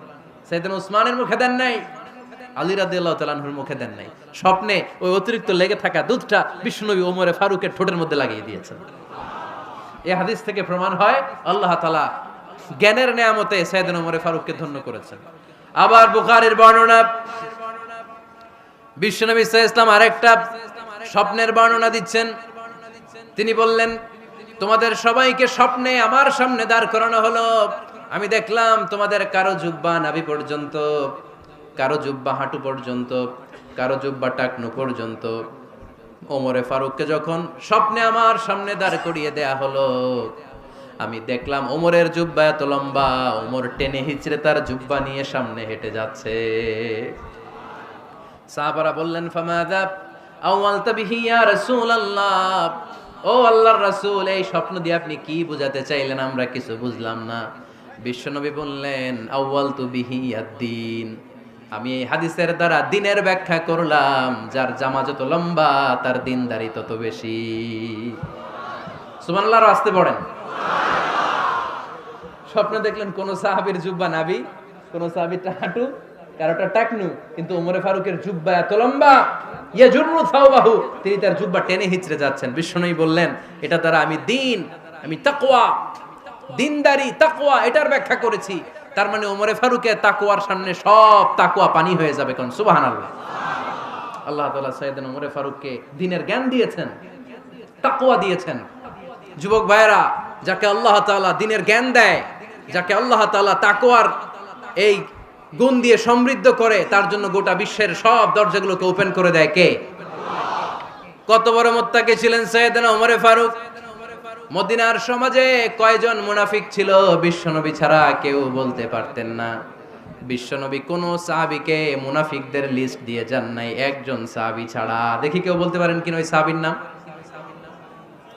সাইয়েদনা উসমানের মুখে দেন নাই, আলী রাদিয়াল্লাহু তাআলা আনহুর মুখে দেন নাই। স্বপ্নে ওই অতিরিক্ত লেগে থাকা দুধটা বিশ্বনবী ওমরে ফারুকের ঠোঁটের মধ্যে লাগিয়ে দিয়েছেন। এই হাদিস থেকে প্রমাণ হয় আল্লাহ তাআলা জ্ঞানের নেয়ামতে সাইয়েদনা ওমরে ফারুককে ধন্য করেছেন। আবার বুখারীর বর্ণনা, বিশ্বনবী সাল্লাল্লাহু আলাইহি ওয়াসাল্লাম আরেকটা স্বপ্নের বর্ণনা দিচ্ছেন। তিনি বললেন, তোমাদের সবাইকে স্বপ্নে আমার সামনে দাঁড় করানো হলো। আমি দেখলাম তোমাদের কারো জুব্বা নাভি পর্যন্ত, কারো জুব্বা হাঁটু পর্যন্ত, কারো জুব্বা টাকনু পর্যন্ত। ওমরে ফারুককে যখন স্বপ্নে আমার সামনে দাঁড় করিয়ে দেয়া হলো, আমি দেখলাম ওমরের জুব্বা এত লম্বা, ওমর টেনে হিচড়ে তার জুব্বা নিয়ে সামনে হেঁটে যাচ্ছে। সাহাবারা বললেন, ফামাযা আওয়ালতা বিহি ইয়া রাসূলুল্লাহ, ও আল্লাহর রাসূল, এই স্বপ্ন দিয়ে আপনি কি বোঝাতে চাইলেন, আমরা কিছু বুঝলাম না। বিশ্বনবী বললেন, আউয়ালতু বিহি আদ-দীন, আমি এই হাদিসের দ্বারা দ্বীনের ব্যাখ্যা করলাম, যার জামা যত লম্বা তার দ্বীনদারি তত বেশি। সুবহানাল্লাহ, আসতে পড়েন। স্বপ্নে দেখলেন কোন সাহাবীর জুব্বা নাভি, কোন সাহাবীর হাঁটু, কারোটা টাকনু, কিন্তু ওমরে ফারুকের জুব্বা এত লম্বা, ইয়াজুরু সাওবাহু, তিনি তার জুব্বা টেনে হিচড়ে যাচ্ছেন। বিশ্বনবী বললেন, এটা দ্বারা আমি দ্বীন, আমি তাকওয়া, দ্বীনদারি, তাকওয়া, এটার ব্যাখ্যা করেছি। তার মানে ওমরে ফারুকের তাকওয়ার সামনে সব তাকওয়া পানি হয়ে যাবে। কোন সুবহানাল্লাহ। আল্লাহ তাআলা সাইয়েদনা ওমরে ফারুককে দ্বীনের জ্ঞান দিয়েছেন, তাকওয়া দিয়েছেন। যুবক ভাইরা, যাকে আল্লাহ তাআলা দ্বীনের জ্ঞান দেয়, যাকে আল্লাহ তাআলা তাকওয়ার এই গুণ দিয়ে সমৃদ্ধ করে, তার জন্য গোটা বিশ্বের সব দরজাগুলোকে ওপেন করে দেয় কে? কত বড় মুত্তাকি ছিলেন সাইয়েদনা ওমরে ফারুক। মদিনার সমাজে কয়জন মুনাফিক ছিল বিশ্বনবী ছাড়া কেউ বলতে পারতেন না। বিশ্বনবী কোন সাহাবীকে মুনাফিকদের লিস্ট দিয়ে যান নাই, একজন সাহাবী ছাড়া। দেখি কেউ বলতে পারেন কিনা ওই সাহাবীর নাম?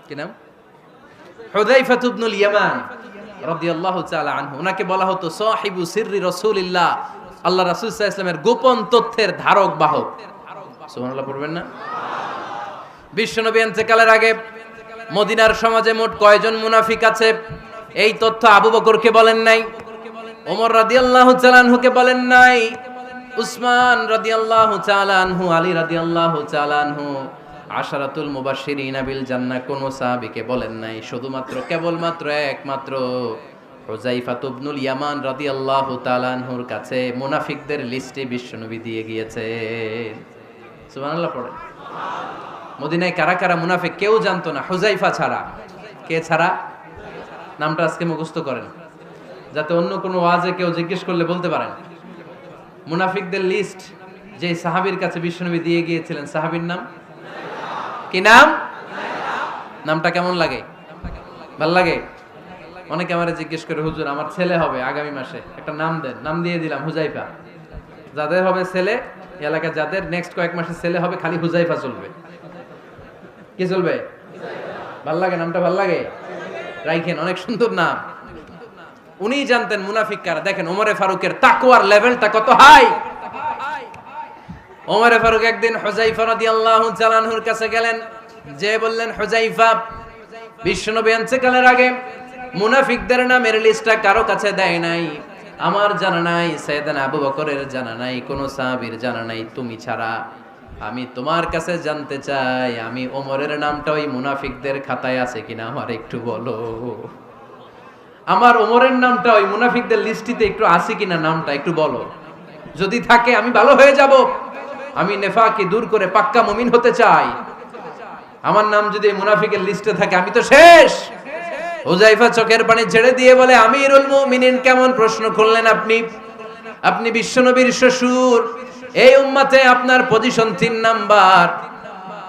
কি নাম? হুযায়ফা ইবনুল ইয়ামান রাদিয়াল্লাহু তাআলা আনহু। ওনাকে বলা হতো সাহিবু সিররি রাসূলিল্লাহ, আল্লাহ রাসূল সাল্লাল্লাহু আলাইহি ওয়াসাল্লামের গোপন তথ্যের ধারক বাহক। সুবহানাল্লাহ পড়বেন না? বিশ্বনবী ইন্তেকালের আগে মদিনার সমাজে মোট কয়জন মুনাফিক আছে, এই তথ্য আবু বকরকে বলেন নাই, ওমর রাদিয়াল্লাহু তাআলা আনহুকে বলেন নাই, উসমান রাদিয়াল্লাহু তাআলা আনহু, আলী রাদিয়াল্লাহু তাআলা আনহু, আশারাতুল মুবাশশিরিন বিল জান্নাহ কোন সাহাবীকে বলেন নাই। শুধুমাত্র কেবলমাত্র একমাত্র হুযায়ফা ইবনুল ইয়ামান রাদিয়াল্লাহু তাআলা আনহুর কাছে মুনাফিকদের লিস্টে বিশ্বনবী দিয়ে গিয়েছেন। সুবহানাল্লাহ পড়েন। মদিনায় কারা কারা মুনাফিক কেউ জানতো না হুযায়ফা ছাড়া। কে ছাড়া? নামটা আজকে মুখস্থ করেন, যাতে অন্য কোনো ওয়াজে কেউ জিজ্ঞেস করলে বলতে পারেন। মুনাফিকদের লিস্ট যে সাহাবীর কাছে বিশ্বনবী দিয়ে গিয়েছিলেন, সাহাবীর নাম কি? নাম? নামটা কেমন লাগে? ভাল লাগে? অনেকে আমারে জিজ্ঞেস করে, হুজুর আমার ছেলে হবে আগামী মাসে, একটা নাম দেন। নাম দিয়ে দিলাম হুযায়ফা। যাদের হবে ছেলে, এলাকায় যাদের নেক্সট কয়েক মাসে ছেলে হবে, খালি হুযায়ফা চলবে। কি চলবে? ভাল লাগে? নামটা ভাল লাগে? রাইখেন, অনেক সুন্দর নাম। উনি জানতেন মুনাফিক কারা। দেখেন ওমরে ফারুকের তাকওয়ার লেভেলটা কত হাই। ওমরে ফারুক একদিন হুযায়ফা রাদিয়াল্লাহু তাআলা আনহুর কাছে গেলেন, যে বললেন, হুযায়ফা, বিশ্বনবী ইন্তেকালের আগে মুনাফিকদের নামের লিস্টটা কারো কাছে দেয় নাই, আমার জানা নাই, সাইয়েদনা আবু বকরের জানা নাই, কোন সাহাবীর জানা নাই, তুমি ছাড়া। আমি তোমার কাছে জানতে চাই, আমি ওমরের নামটা ওই মুনাফিকদের খাতায় আছে কিনা আমার একটু বলো। আমার ওমরের নামটা ওই মুনাফিকদের লিস্টিতে একটু আছে কিনা, নামটা একটু বলো। যদি থাকে আমি ভালো হয়ে যাব। আমি নেফাকি দূর করে পাক্কা মুমিন হতে চাই। আমার নাম যদি মুনাফিকের লিস্টে থাকে আমি তো শেষ। হুযায়ফা চোখের পানি ছেড়ে দিয়ে বলে, আমিরুল মুমিনিন, কেমন প্রশ্ন করলেন আপনি? আপনি বিশ্বনবীর শ্বশুর, এই উম্মতে আপনার পজিশন 3 নাম্বার।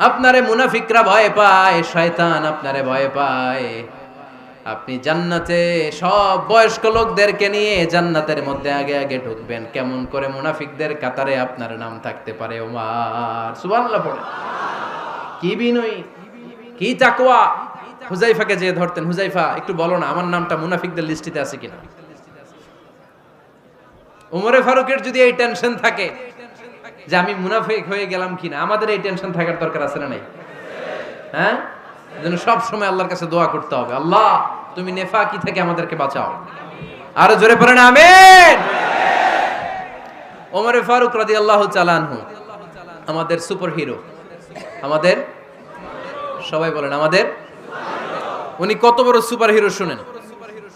আপনারে মুনাফিকরা ভয় পায়, শয়তান আপনারে ভয় পায়। আপনি জান্নাতে সব বয়স্ক লোকদেরকে নিয়ে জান্নাতের মধ্যে আগে আগে ঢুকবেন, কেমন করে মুনাফিকদের কাতারে আপনার নাম থাকতে পারে? ওমর সুবহানাল্লাহ পড়ে। কি বিনয়ী, কি তাকওয়া। হুযায়ফাকে যে ধরতেন, হুযায়ফা একটু বলো না আমার নামটা মুনাফিকদের লিস্টিতে আছে কিনা। ওমরে ফারুকের যদি এই টেনশন থাকে যে আমি মুনাফিক হয়ে গেলাম কিনা, আমাদের এই টেনশন থাকার দরকার আছে না নাই? হ্যাঁ, যেন সব সময় আল্লাহর কাছে দোয়া করতে হবে, আল্লাহ তুমি নেফাকি থেকে আমাদেরকে বাঁচাও। আরো জোরে পড়েন আমিন। ওমরে ফারুক রাদিয়াল্লাহু তাআলা আনহু আমাদের সুপার হিরো, আমাদের সবাই বলেন আমাদের। উনি কত বড় সুপার হিরো শুনেন।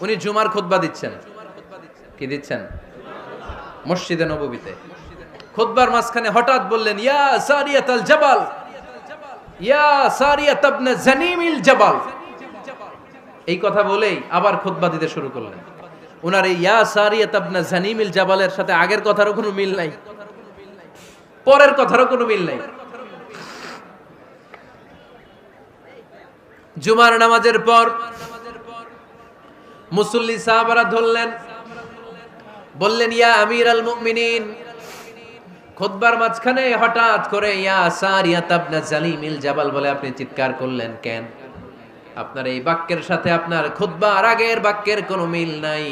উনি জুমার খুতবা দিচ্ছেন। কি দিচ্ছেন? মসজিদে নববীতে খুতবার মাঝখানে হঠাৎ বললেন, ইয়া সারিয়াতাল জাবাল, ইয়া সারিয়াত ইবনে জানিমিল জাবাল। এই কথা বলেই আবার খুতবা দিতে শুরু করলেন। ওনার এই ইয়া সারিয়াত ইবনে জানিমিল জাবালের সাথে আগের কথারও কোনো মিল নাই, পরের কথারও কোনো মিল নাই। জুমার নামাজের পর মুসল্লি সাহাবারা ধরলেন, বললেন, ইয়া আমিরাল মুমিনিন। খুতবার মাঝখানে হঠাৎ করে ইয়া সারিয়াত ইবনে জালিমিল জাবাল বলে আপনি চিৎকার করলেন কেন? আপনার এই বাক্যের সাথে আপনার খুতবার আগের বাক্যের কোনো মিল নাই,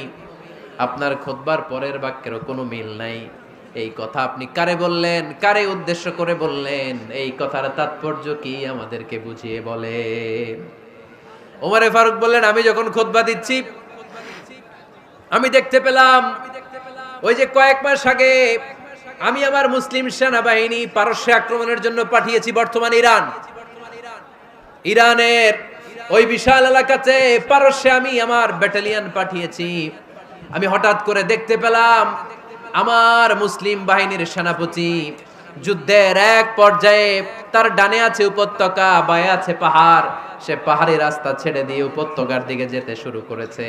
আপনার খুতবার পরের বাক্যেরও কোনো মিল নাই। এই কথা আপনি কারে বললেন, কারে উদ্দেশ্য করে বললেন? এই কথার তাৎপর্য কি আমাদেরকে বুঝিয়ে বলেন। ওমরে ফারুক বললেন, আমি যখন খুতবা দিচ্ছি আমি দেখতে পেলাম ওই যে কয়েক মাস আগে আমি আমার মুসলিম সেনাবাহিনী পারস্যে আক্রমণের জন্য পাঠিয়েছি, বর্তমান ইরানের ওই বিশাল এলাকাতে পারস্যে আমি আমার ব্যাটালিয়ন পাঠিয়েছি। আমি হঠাৎ করে দেখতে পেলাম আমার মুসলিম বাহিনীর সেনাপতি যুদ্ধের এক পর্যায়ে তার ডানে আছে উপত্যকা, বায়ে আছে পাহাড়, সে পাহাড়ি রাস্তা ছেড়ে দিয়ে উপত্যকার দিকে যেতে শুরু করেছে।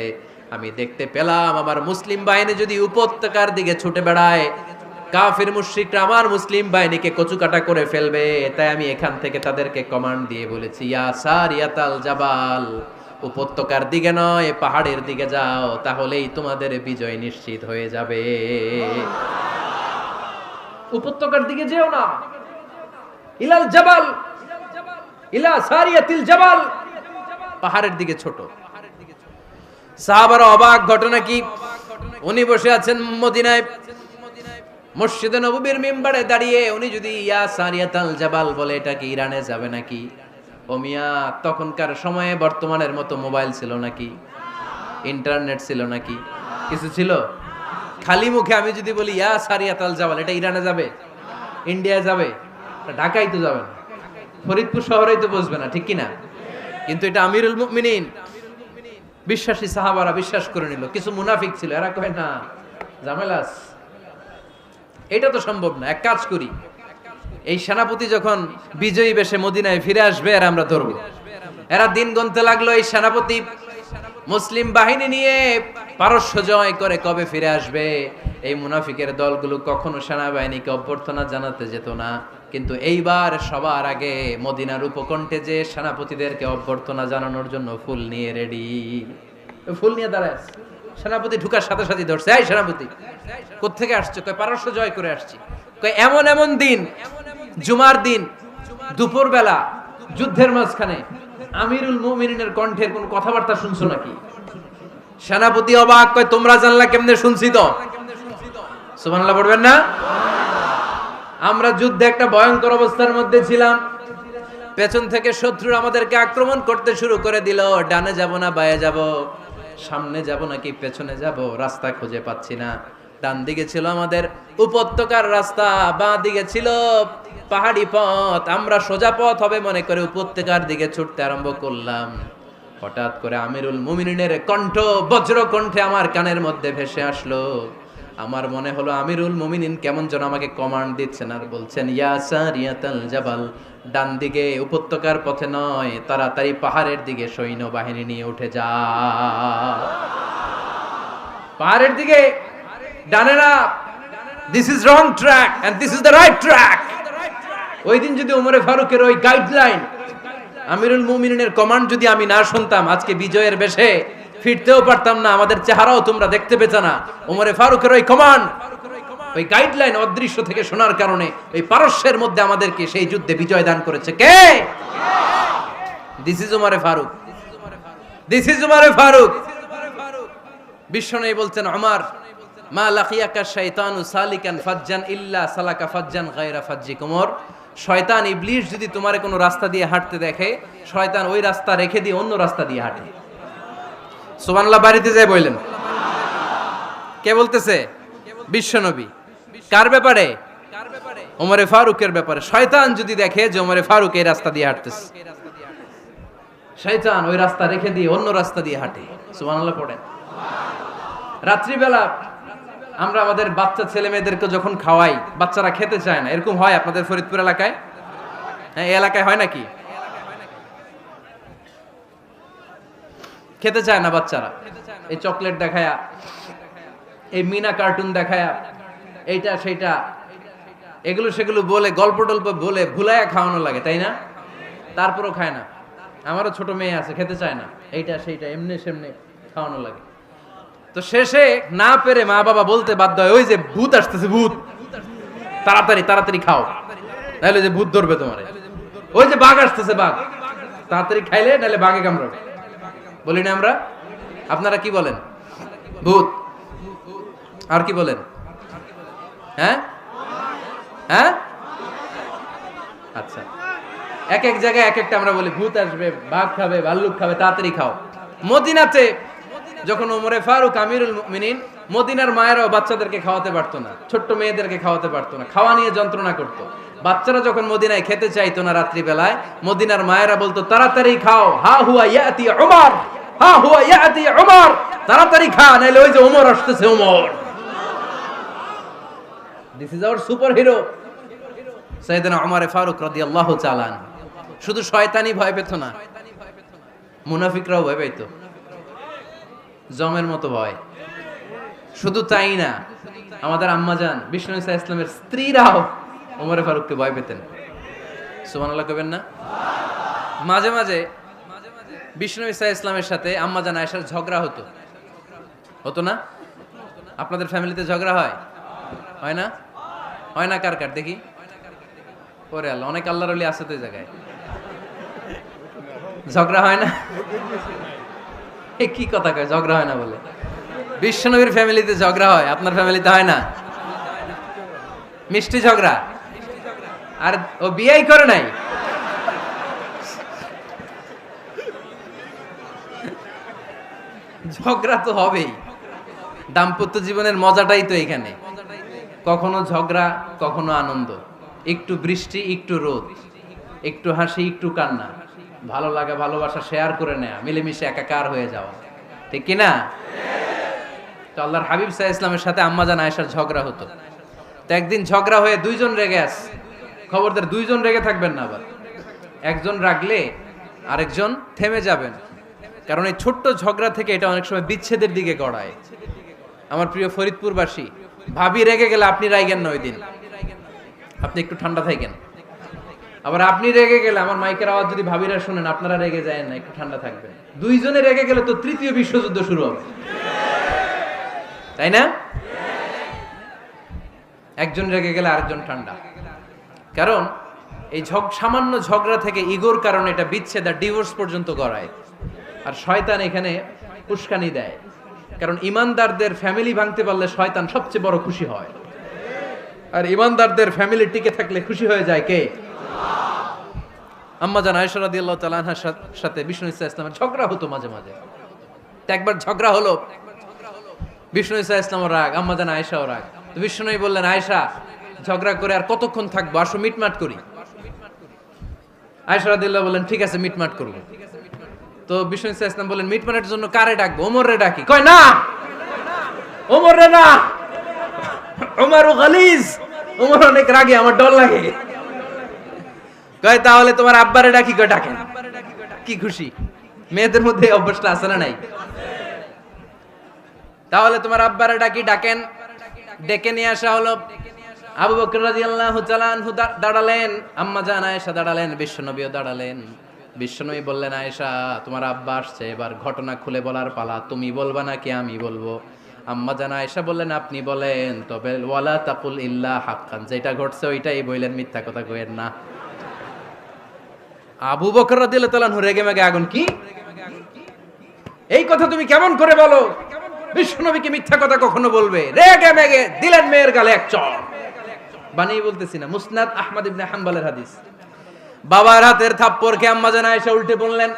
আমি দেখতে পেলাম আমার মুসলিম বাহিনী যদি উপত্যকার দিকে ছুটে বেড়ায়, কাফির মুশরিকরা আমার মুসলিম বাহিনীকে কচুকাটা করে ফেলবে। তাই আমি এখান থেকে তাদেরকে কমান্ড দিয়ে বলেছি, ইয়া সারিয়াতাল জাবাল, উপত্যকার দিকে নয় পাহাড়ের দিকে যাও, তাহলেই তোমাদের বিজয় নিশ্চিত হয়ে যাবে। উপত্যকার দিকে যেও না, ইলাল জাবাল, ইলা সারিয়াতিল জাবাল, পাহাড়ের দিকে ছোট। সাহাবারা অবাক, ঘটনা কি? উনি বসে আছেন মদিনায় মসজিদে নববীর মিম্বারে দাঁড়িয়ে, উনি যদি ইয়া সারিয়াতাল জাবাল বলে এটা কি ইরানে যাবে নাকি? ও মিয়া, তখনকার সময়ে বর্তমানের মতো মোবাইল ছিল নাকি, ইন্টারনেট ছিল নাকি, কিছু ছিল? খালি মুখে আমি যদি বলি ইয়া সারিয়াতাল জাবাল, এটা ইরানে যাবে, ইন্ডিয়া যাবে, ঢাকায় তো যাবে না, ফরিদপুর শহরেই তো বসবে না, ঠিক কিনা? কিন্তু এটা আমিরুল মুমিনিন বিশ্বাসী সাহাবারা বিশ্বাস করে নিল। কিছু মুনাফিক ছিল, এরা কয় না ঝামেলাস, এটা তো সম্ভব না। এক কাজ করি, এই সেনাপতি যখন বিজয়ী বেশে মদিনায় ফিরে আসবে আর আমরা ধরবো। এরা দিন গুনতে লাগলো, এই সেনাপতি মুসলিম বাহিনী নিয়ে পারস্য জয় করে কবে ফিরে আসবে। এই মুনাফিকের দলগুলো কখনো সেনাবাহিনীকে অভ্যর্থনা জানাতে যেত না, কিন্তু এইবার সবার আগে মদিনার উপকণ্ঠে যে সেনাপতিদেরকে অভ্যর্থনা জানানোর জন্য ফুল নিয়ে রেডি, ফুল নিয়ে দাঁড়ায়। সেনাপতি ঢুকার সাথে সাথে ধরছে, এই সেনাপতি কোত্থেকে আসছে? কয় পারস্য জয় করে আসছি। কয় এমন এমন দিন, জুমার দিন দুপুর বেলা যুদ্ধের মাঝখানে আমিরুল মুমিনিনের কণ্ঠের কোন কথাবার্তা শুনছো নাকি? সেনাপতি অবাক, কয় তোমরা জানলা কেমনে? শুনছি তো। সুবহানাল্লাহ পড়বেন না? আমরা যুদ্ধে একটা ভয়ঙ্কর অবস্থার মধ্যে ছিলাম, পেছন থেকে শত্রু আমাদেরকে আক্রমণ করতে শুরু করে দিল। ডানে যাব না বায়ে যাব, সামনে যাব নাকি পেছনে যাব, রাস্তা খুঁজে পাচ্ছি না। ডান দিকে ছিল আমাদের উপত্যকার রাস্তা, বাঁ দিকে ছিল পাহাড়ি পথ। আমরা সোজা পথ হবে মনে করে উপত্যকার দিকে ছুটতে আরম্ভ করলাম। হঠাৎ করে আমিরুল মুমিনিনের কণ্ঠ বজ্র কণ্ঠে আমার কানের মধ্যে ভেসে আসলো, আমার মনে হলো আমিরুল মুমিনিন কেমন যেন আমাকে কমান্ড দিচ্ছেন আর বলছেন, ইয়া সারিয়াতাল জাবাল, ডান দিকে উপত্যকার পথে নয়, তাড়াতাড়ি পাহাড়ের দিকে সৈন্যবাহিনী নিয়ে উঠে যা। পাহাড়ের দিকে, ডানে না। This is wrong track and this is the right track. ওই দিন যদি ওমরে ফারুকের ওই গাইডলাইন, আমিরুল মুমিনিনের কমান্ড যদি আমি না শুনতাম, আজকে বিজয়ের বেশে ফিরতেও পারতাম না, আমাদের চেহারাও তোমরা দেখতে পেতে না। ওমরে ফারুকের ওই কমান্ড, ওই গাইডলাইন অদৃশ্য থেকে শোনার কারণে ওই পারস্যের মধ্যে আমাদেরকে সেই যুদ্ধে বিজয় দান করেছে কে? দিস ইজ ওমরে ফারুক, দিস ইজ ওমরে ফারুক। বিশ্বনবী বলছেন, ওমর, মা লাকিয়াকা শাইতানু সালিকান ফাজ্জান ইল্লা সালাকা ফাজ্জান গায়রা ফাজ্জিক। ওমর, শয়তান ইবলিস যদি তোমারে কোনো রাস্তা দিয়ে হাঁটতে দেখে, শয়তান ওই রাস্তা রেখে দিয়ে অন্য রাস্তা দিয়ে হাঁটে। সুবহানাল্লাহ বাড়িতে যায় বললেন। কে বলতেছে? বিশ্বনবী। কার ব্যাপারে? ওমরে ফারুকের ব্যাপারে। শয়তান যদি দেখে যে ওমরে ফারুক এই রাস্তা দিয়ে হাঁটতেছে, শয়তান ওই রাস্তা রেখে দিয়ে অন্য রাস্তা দিয়ে হাঁটে। সুবহানাল্লাহ পড়েন। রাত্রিবেলা আমরা আমাদের বাচ্চা ছেলে মেয়েদেরকে যখন খাওয়াই, বাচ্চারা খেতে চায় না, এরকম হয় আপনাদের ফরিদপুর এলাকায়? হ্যাঁ, এই এলাকায় হয় নাকি? খেতে চায় না বাচ্চারা, এই চকলেট দেখায়া, এই মিনা কার্টুন দেখায়া, এইটা সেইটা, এগুলো সেগুলো বলে, গল্প টল্প বলে ভুলায়া খাওয়ানো লাগে, তাই না? তারপরও খায় না। আমারও ছোট মেয়ে আছে, খেতে চায় না, এইটা সেইটা এমনি সেমনি খাওয়ানো লাগে। তো শেষে না পেরে মা বাবা বলতে বাধ্য হয়, ওই যে ভূত আসতেছে, ভূত, তাড়াতাড়ি তাড়াতাড়ি খাও, নাহলে যে ভূত ধরবে তোমারে। ওই যে বাঘ আসতেছে, বাঘ, তাড়াতাড়ি খাইলে নাহলে বাঘে কামড়াবে। বলি না আমরা? আপনারা কি বলেন? ভূত। আর কি বলেন? হ্যাঁ হ্যাঁ, আচ্ছা, এক এক জায়গায় এক একটা আমরা বলি, ভূত আসবে, বাঘ খাবে, ভাল্লুক খাবে, তাড়াতাড়ি খাও। মদিনাতে যখন ওমরে ফারুক আমিরুল মুমিনিন, মদিনার মায়েরাও বাচ্চাদেরকে খাওয়াতে পারতো না, ছোট্ট মেয়েদেরকে খাওয়াতে পারতো না, খাওয়া নিয়ে যন্ত্রণা করতো। বাচ্চারা যখন মদিনায় খেতে চাইতো না রাত্রি বেলায়, মদিনার মায়েরা বলতো, তাড়াতাড়ি খাও, হা হুয়া ইয়াতি উমর, হা হুয়া ইয়াতি উমর, তাড়াতাড়ি খা, নাইলে ওই যে ওমর আসতেছে, Omar. This is our super hero সাইয়েদনা ওমর ফারুক রাদিয়াল্লাহু তাআলা আনহু। শুধু শয়তানি ভয় পেত না, মুনাফিকরাও ভয় পাইতো, জমের মতো ভয়। শুধু তাই না, আমাদের আম্মাজান বিষ্ণু ইসা ইসলামের স্ত্রীরাও ওমরে ফারুককে ভয় পেতেন। সুবহানাল্লাহ কইবেন না? মাঝে মাঝে বিষ্ণু ইসা ইসলামের সাথে আম্মাজান আয়েশার ঝগড়া হতো, হতো না? আপনাদের ফ্যামিলিতে ঝগড়া হয়? হয় না? হয় না? কার কার দেখি? ওরে আল্লাহ, অনেক আল্লাহর ওলি আছে তো এই জায়গায়। ঝগড়া হয় না? কি কথা কয়, ঝগড়া হয় না বলে? বিশ্বনবীর ফ্যামিলিতে ঝগড়া হয়, আপনার ফ্যামিলিতে হয় না? মিষ্টি ঝগড়া। আর ও বিয়েই করে নাই। ঝগড়া তো হবেই, দাম্পত্য জীবনের মজাটাই তো এখানে। কখনো ঝগড়া, কখনো আনন্দ, একটু বৃষ্টি, একটু রোদ, একটু হাসি, একটু কান্না, ভালো লাগা, ভালোবাসা শেয়ার করে নেয়া, মিলেমিশে একাকার হয়ে যাওয়া, ঠিক কিনা? তো আল্লাহর হাবিব সাল্লাল্লাহু আলাইহি ইসলামের সাথে আম্মাজান আয়েশার ঝগড়া হতো। তো একদিন ঝগড়া হয়ে দুইজন রেগে আছে। খবরদার দুইজন রেগে থাকবেন না, আবার একজন রাগলে আরেকজন থেমে যাবেন, কারণ এই ছোট্ট ঝগড়া থেকে এটা অনেক সময় বিচ্ছেদের দিকে গড়ায়। আমার প্রিয় ফরিদপুরবাসী, ভাবি রেগে গেলে আপনি রাইগেন না, ওই দিন আপনি একটু ঠান্ডা থাকেন। আবার আপনি রেগে গেলে, আমার মাইকের আওয়াজ যদি ভাবিরা শুনেন, আপনারা রেগে যায় না, একটু ঠান্ডা থাকবেন। দুইজনে রেগে গেলে তো তৃতীয় বিশ্বযুদ্ধ শুরু হবে, তাই না? একজন রেগে গেলে আরেকজন ঠান্ডা, কারণ এই সামান্য ঝগড়া থেকে ইগোর কারণে এটা বিচ্ছেদ আর ডিভোর্স পর্যন্ত গড়ায়। আর শয়তান এখানে উস্কানি দেয়, কারণ ইমানদারদের ফ্যামিলি ভাঙতে পারলে শয়তান সবচেয়ে বড় খুশি হয়, আর ইমানদারদের ফ্যামিলি টিকে থাকলে খুশি হয়ে যায় কে? আম্মাজান আয়েশা রাদিয়াল্লাহু তাআলা আনহার সাথে বিষ্ণু ইসা ইসলামের ঝগড়া হতো মাঝে মাঝে। তো একবার ঝগড়া হলো, বিষ্ণু ইসা ইসলামের রাগ, আম্মাজান আয়েশাও রাগ। তো বিষ্ণুই বললেন, আয়েশা, ঝগড়া করে আর কতক্ষণ থাকবো, আসো মিটমাট করি। আয়েশা রাদিয়াল্লাহু বললেন, ঠিক আছে, মিটমাট করবো। তো বিষ্ণু ইসা ইসলাম বললেন, মিটমাটের জন্য কারে ডাকবো? ওমর রে ডাকি। কয় না, ওমর রে না, উমরু গালিজ, উমর অনেক রাগে, আমার ডর লাগে। কয় তাহলে তোমার আব্বারে ডাকি, কয় ডাকেন। কি খুশি, মেয়েদের মধ্যে অভ্যাসটা আছে না নাই? তাহলে তোমার আব্বারে ডাকি, ডাকেন। ডেকে নিয়ে আসা হলো। আবু বকর রাদিয়াল্লাহু তাআলা আনহু দাঁড়ালেন, আম্মা জান আয়েশা দাঁড়ালেন, বিশ্বনবীও দাঁড়ালেন। বিশ্বনবী বললেন, আয়েশা তোমার আব্বা আসছে, এবার ঘটনা খুলে বলার পালা, তুমি বলবা নাকি আমি বলবো? আম্মা জান আয়েশা বললেন, আপনি বলেন, তবে ওয়ালা তাকুল ইল্লা হাক্কান, যেটা ঘটছে ওইটাই বললেন, মিথ্যা কথা কইেন না। আবু বকর রাদিয়াল্লাহু তাআলা আনহু রেগে মেগে আগুন, কি এই কথা তুমি কেমন করে বলো? বিশ্বনবী কি মিথ্যা কথা কখনো বলবে? রেগে মেগে দিলেন মেয়ের গালে এক চড়। বানিয়ে বলতেছি না, মুসনাদ আহমদ ইবনে হাম্বলের হাদিস। বাবার হাতের থাপ্পড়কে আম্মা জান আয়েশা উল্টে বললেন।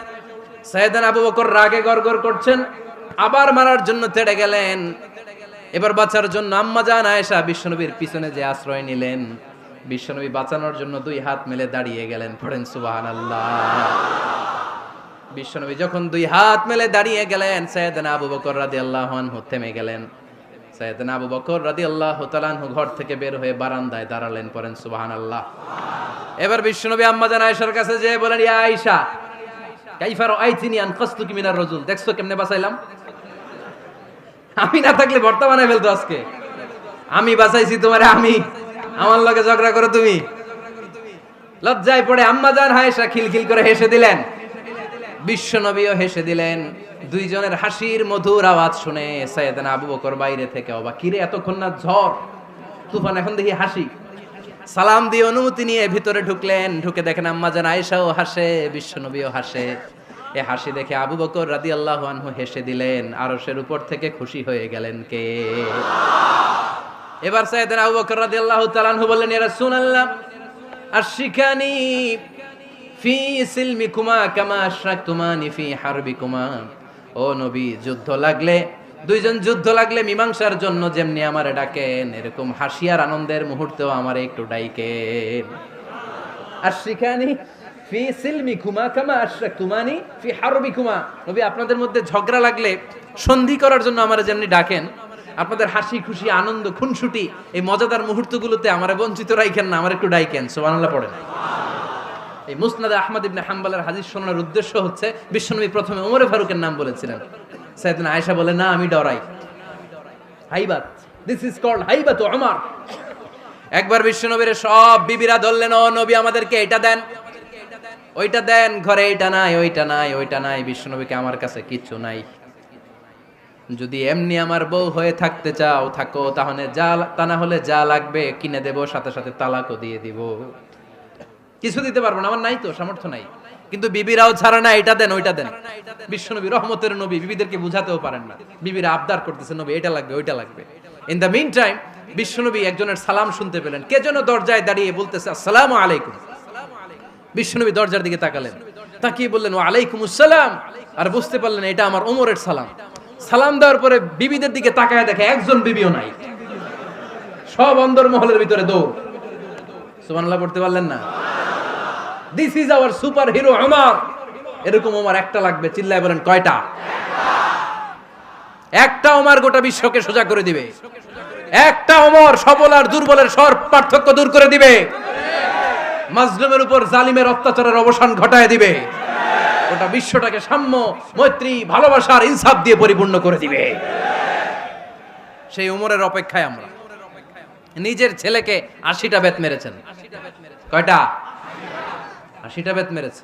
সাইয়েদনা আবু বকর রাগে গড়গড় করছেন, আবার মারার জন্য তেড়ে গেলেন। এবার বাঁচার জন্য আম্মা জান আয়েশা বিশ্বনবীর পিছনে যে আশ্রয় নিলেন, বিশ্বনবী বাঁচানোর জন্য দুই হাত মেলে দাঁড়িয়ে গেলেন। পড়েন সুবহানাল্লাহ। বিশ্বনবী যখন দুই হাত মেলে দাঁড়িয়ে গেলেন, সাইয়েদনা আবু বকর রাদিয়াল্লাহু আনহু থেমে গেলেন। সাইয়েদনা আবু বকর রাদিয়াল্লাহু তাআলা আনহু ঘর থেকে বের হয়ে বারান্দায় দাঁড়ালেন। পড়েন সুবহানাল্লাহ। এবার বিশ্বনবী আম্মা জান আয়েশার কাছে যেয়ে বলেন, ইয়া আয়েশা কাইফা রাআইতিনি আনকাসতুকি মিনার রাজুল, দেখছো কেমনে বাঁচাইলাম? আমি না থাকলে ভর্তা বানাই ফেলতো আজকে। আমি বাঁচাইছি তোমারে, আমি, আমার লগে ঝগড়া করো তুমি। লজ্জায় পড়ে আম্মা জান আয়েশা খিলখিল করে হেসে দিলেন, বিশ্বনবীও হেসে দিলেন। দুইজনের হাসির মধুর আওয়াজ শুনে সাইয়েদনা আবু বকর বাইরে থেকে অবাক, কিরে এতক্ষণ না ঝড় তুফান, এখন দেখি হাসি। সালাম দিয়ে অনুমতি নিয়ে ভিতরে ঢুকলেন। ঢুকে দেখেন আম্মা জান আয়েশাও হাসে, বিশ্বনবীও হাসে। এ হাসি দেখে আবু বকর রাদিয়াল্লাহু আনহু হেসে দিলেন। আরশের উপর থেকে খুশি হয়ে গেলেন কে? এবার সাইয়েদনা আবু বকর রাদিয়াল্লাহু তাআলা আনহু বললেন, ইয়া রাসূলুল্লাহ আশিকানি ফি সিলমিকুমা কামা আশরাকতুমানি ফি হারবিকুমা। ও নবী, যুদ্ধ লাগলে, দুইজন যুদ্ধ লাগলে মীমাংসার জন্য যেমনি আমারে ডাকেন, এরকম হাসি আর আনন্দের মুহূর্তেও আমারে একটু ডাইকেন। আশিকানি ফি সিলমিকুমা কামা আশরাকতুমানি ফি হারবিকুমা। নবী, আপনাদের মধ্যে ঝগড়া লাগলে সন্ধি করার জন্য আমারে যেমনি ডাকেন, আপনাদের হাসি খুশি আনন্দ খুনসুটি এই মজাদার মুহূর্তগুলোতে আমারে বঞ্চিত রাখেন না, আমার একটু ডাইকেন। সুবহানাল্লাহ পড়েন। এই মুসনাদে আহমদ ইবনে হাম্বলের হাদিস শোনার উদ্দেশ্য হচ্ছে, বিশ্বনবী প্রথমে ওমর ফারুকের নাম বলেছিলেন। সাইয়েদনা আয়েশা বলে, না আমি ডরাই। হাইবাত, দিস ইজ কল্ড হাইবাত ওমর। একবার বিশ্বনবীর সব বিবিরা ধরলেন, ও নবী আমাদেরকে এটা দেন, ওইটা দেন, ঘরে এটা নাই, ওইটা নাই, ওইটা নাই। বিশ্বনবীকে, আমার কাছে কিচ্ছু নাই, যদি এমনি আমার বউ হয়ে থাকতে চাও থাকো, তাহলে যা, তা না হলে যা লাগবে কিনে দেব, সাথে সাথে তালাকও দিয়ে দিব। কিছু দিতে পারবো না, আমার নাই তো, সামর্থ্য নাই। কিন্তু বিবিরাও ছাড়ে না, এটা দেন ওইটা দেন। বিশ্বনবী রহমতের নবী, বিবিদেরকে বুঝাতেও পারেন না, বিবিরা আবদার করতেছে, নবী এটা লাগবে ওইটা লাগবে। ইন দ্য মিন টাইম বিশ্বনবী একজনের সালাম শুনতে পেলেন। কে যেন দরজায় দাঁড়িয়ে বলতেছে, আসসালামু আলাইকুম। বিশ্বনবী দরজার দিকে তাকালেন, তাকিয়ে বললেন, ওয়া আলাইকুম আসসালাম। আর বুঝতে পারলেন এটা আমার ওমরের সালাম। সালাম দেওয়ার পরে বিবিদের দিকে তাকায় দেখে একজন বিবিও নাই, সব অন্দরমহলের ভিতরে দৌড়। সুবহানাল্লাহ পড়তে পারলেন না? This is our super hero Omar. এরকম ওমর একটা লাগবে, চিল্লায় বলেন কয়টা? একটা ওমর গোটা বিশ্বকে সোজা করে দিবে। একটা ওমর সবল আর দুর্বলের সব পার্থক্য দূর করে দিবে। মাজলুমের উপর জালিমের অত্যাচারের অবসান ঘটায় দিবে। গোটা বিশ্বটাকে সাম্য, মৈত্রী, ভালোবাসার ইনসাফ দিয়ে পরিপূর্ণ করে দিবে। সেই ওমরের অপেক্ষায় আমরা। নিজের ছেলেকে 80টা বেত মেরেছেন। কয়টা? 80টা বেত মেরেছে।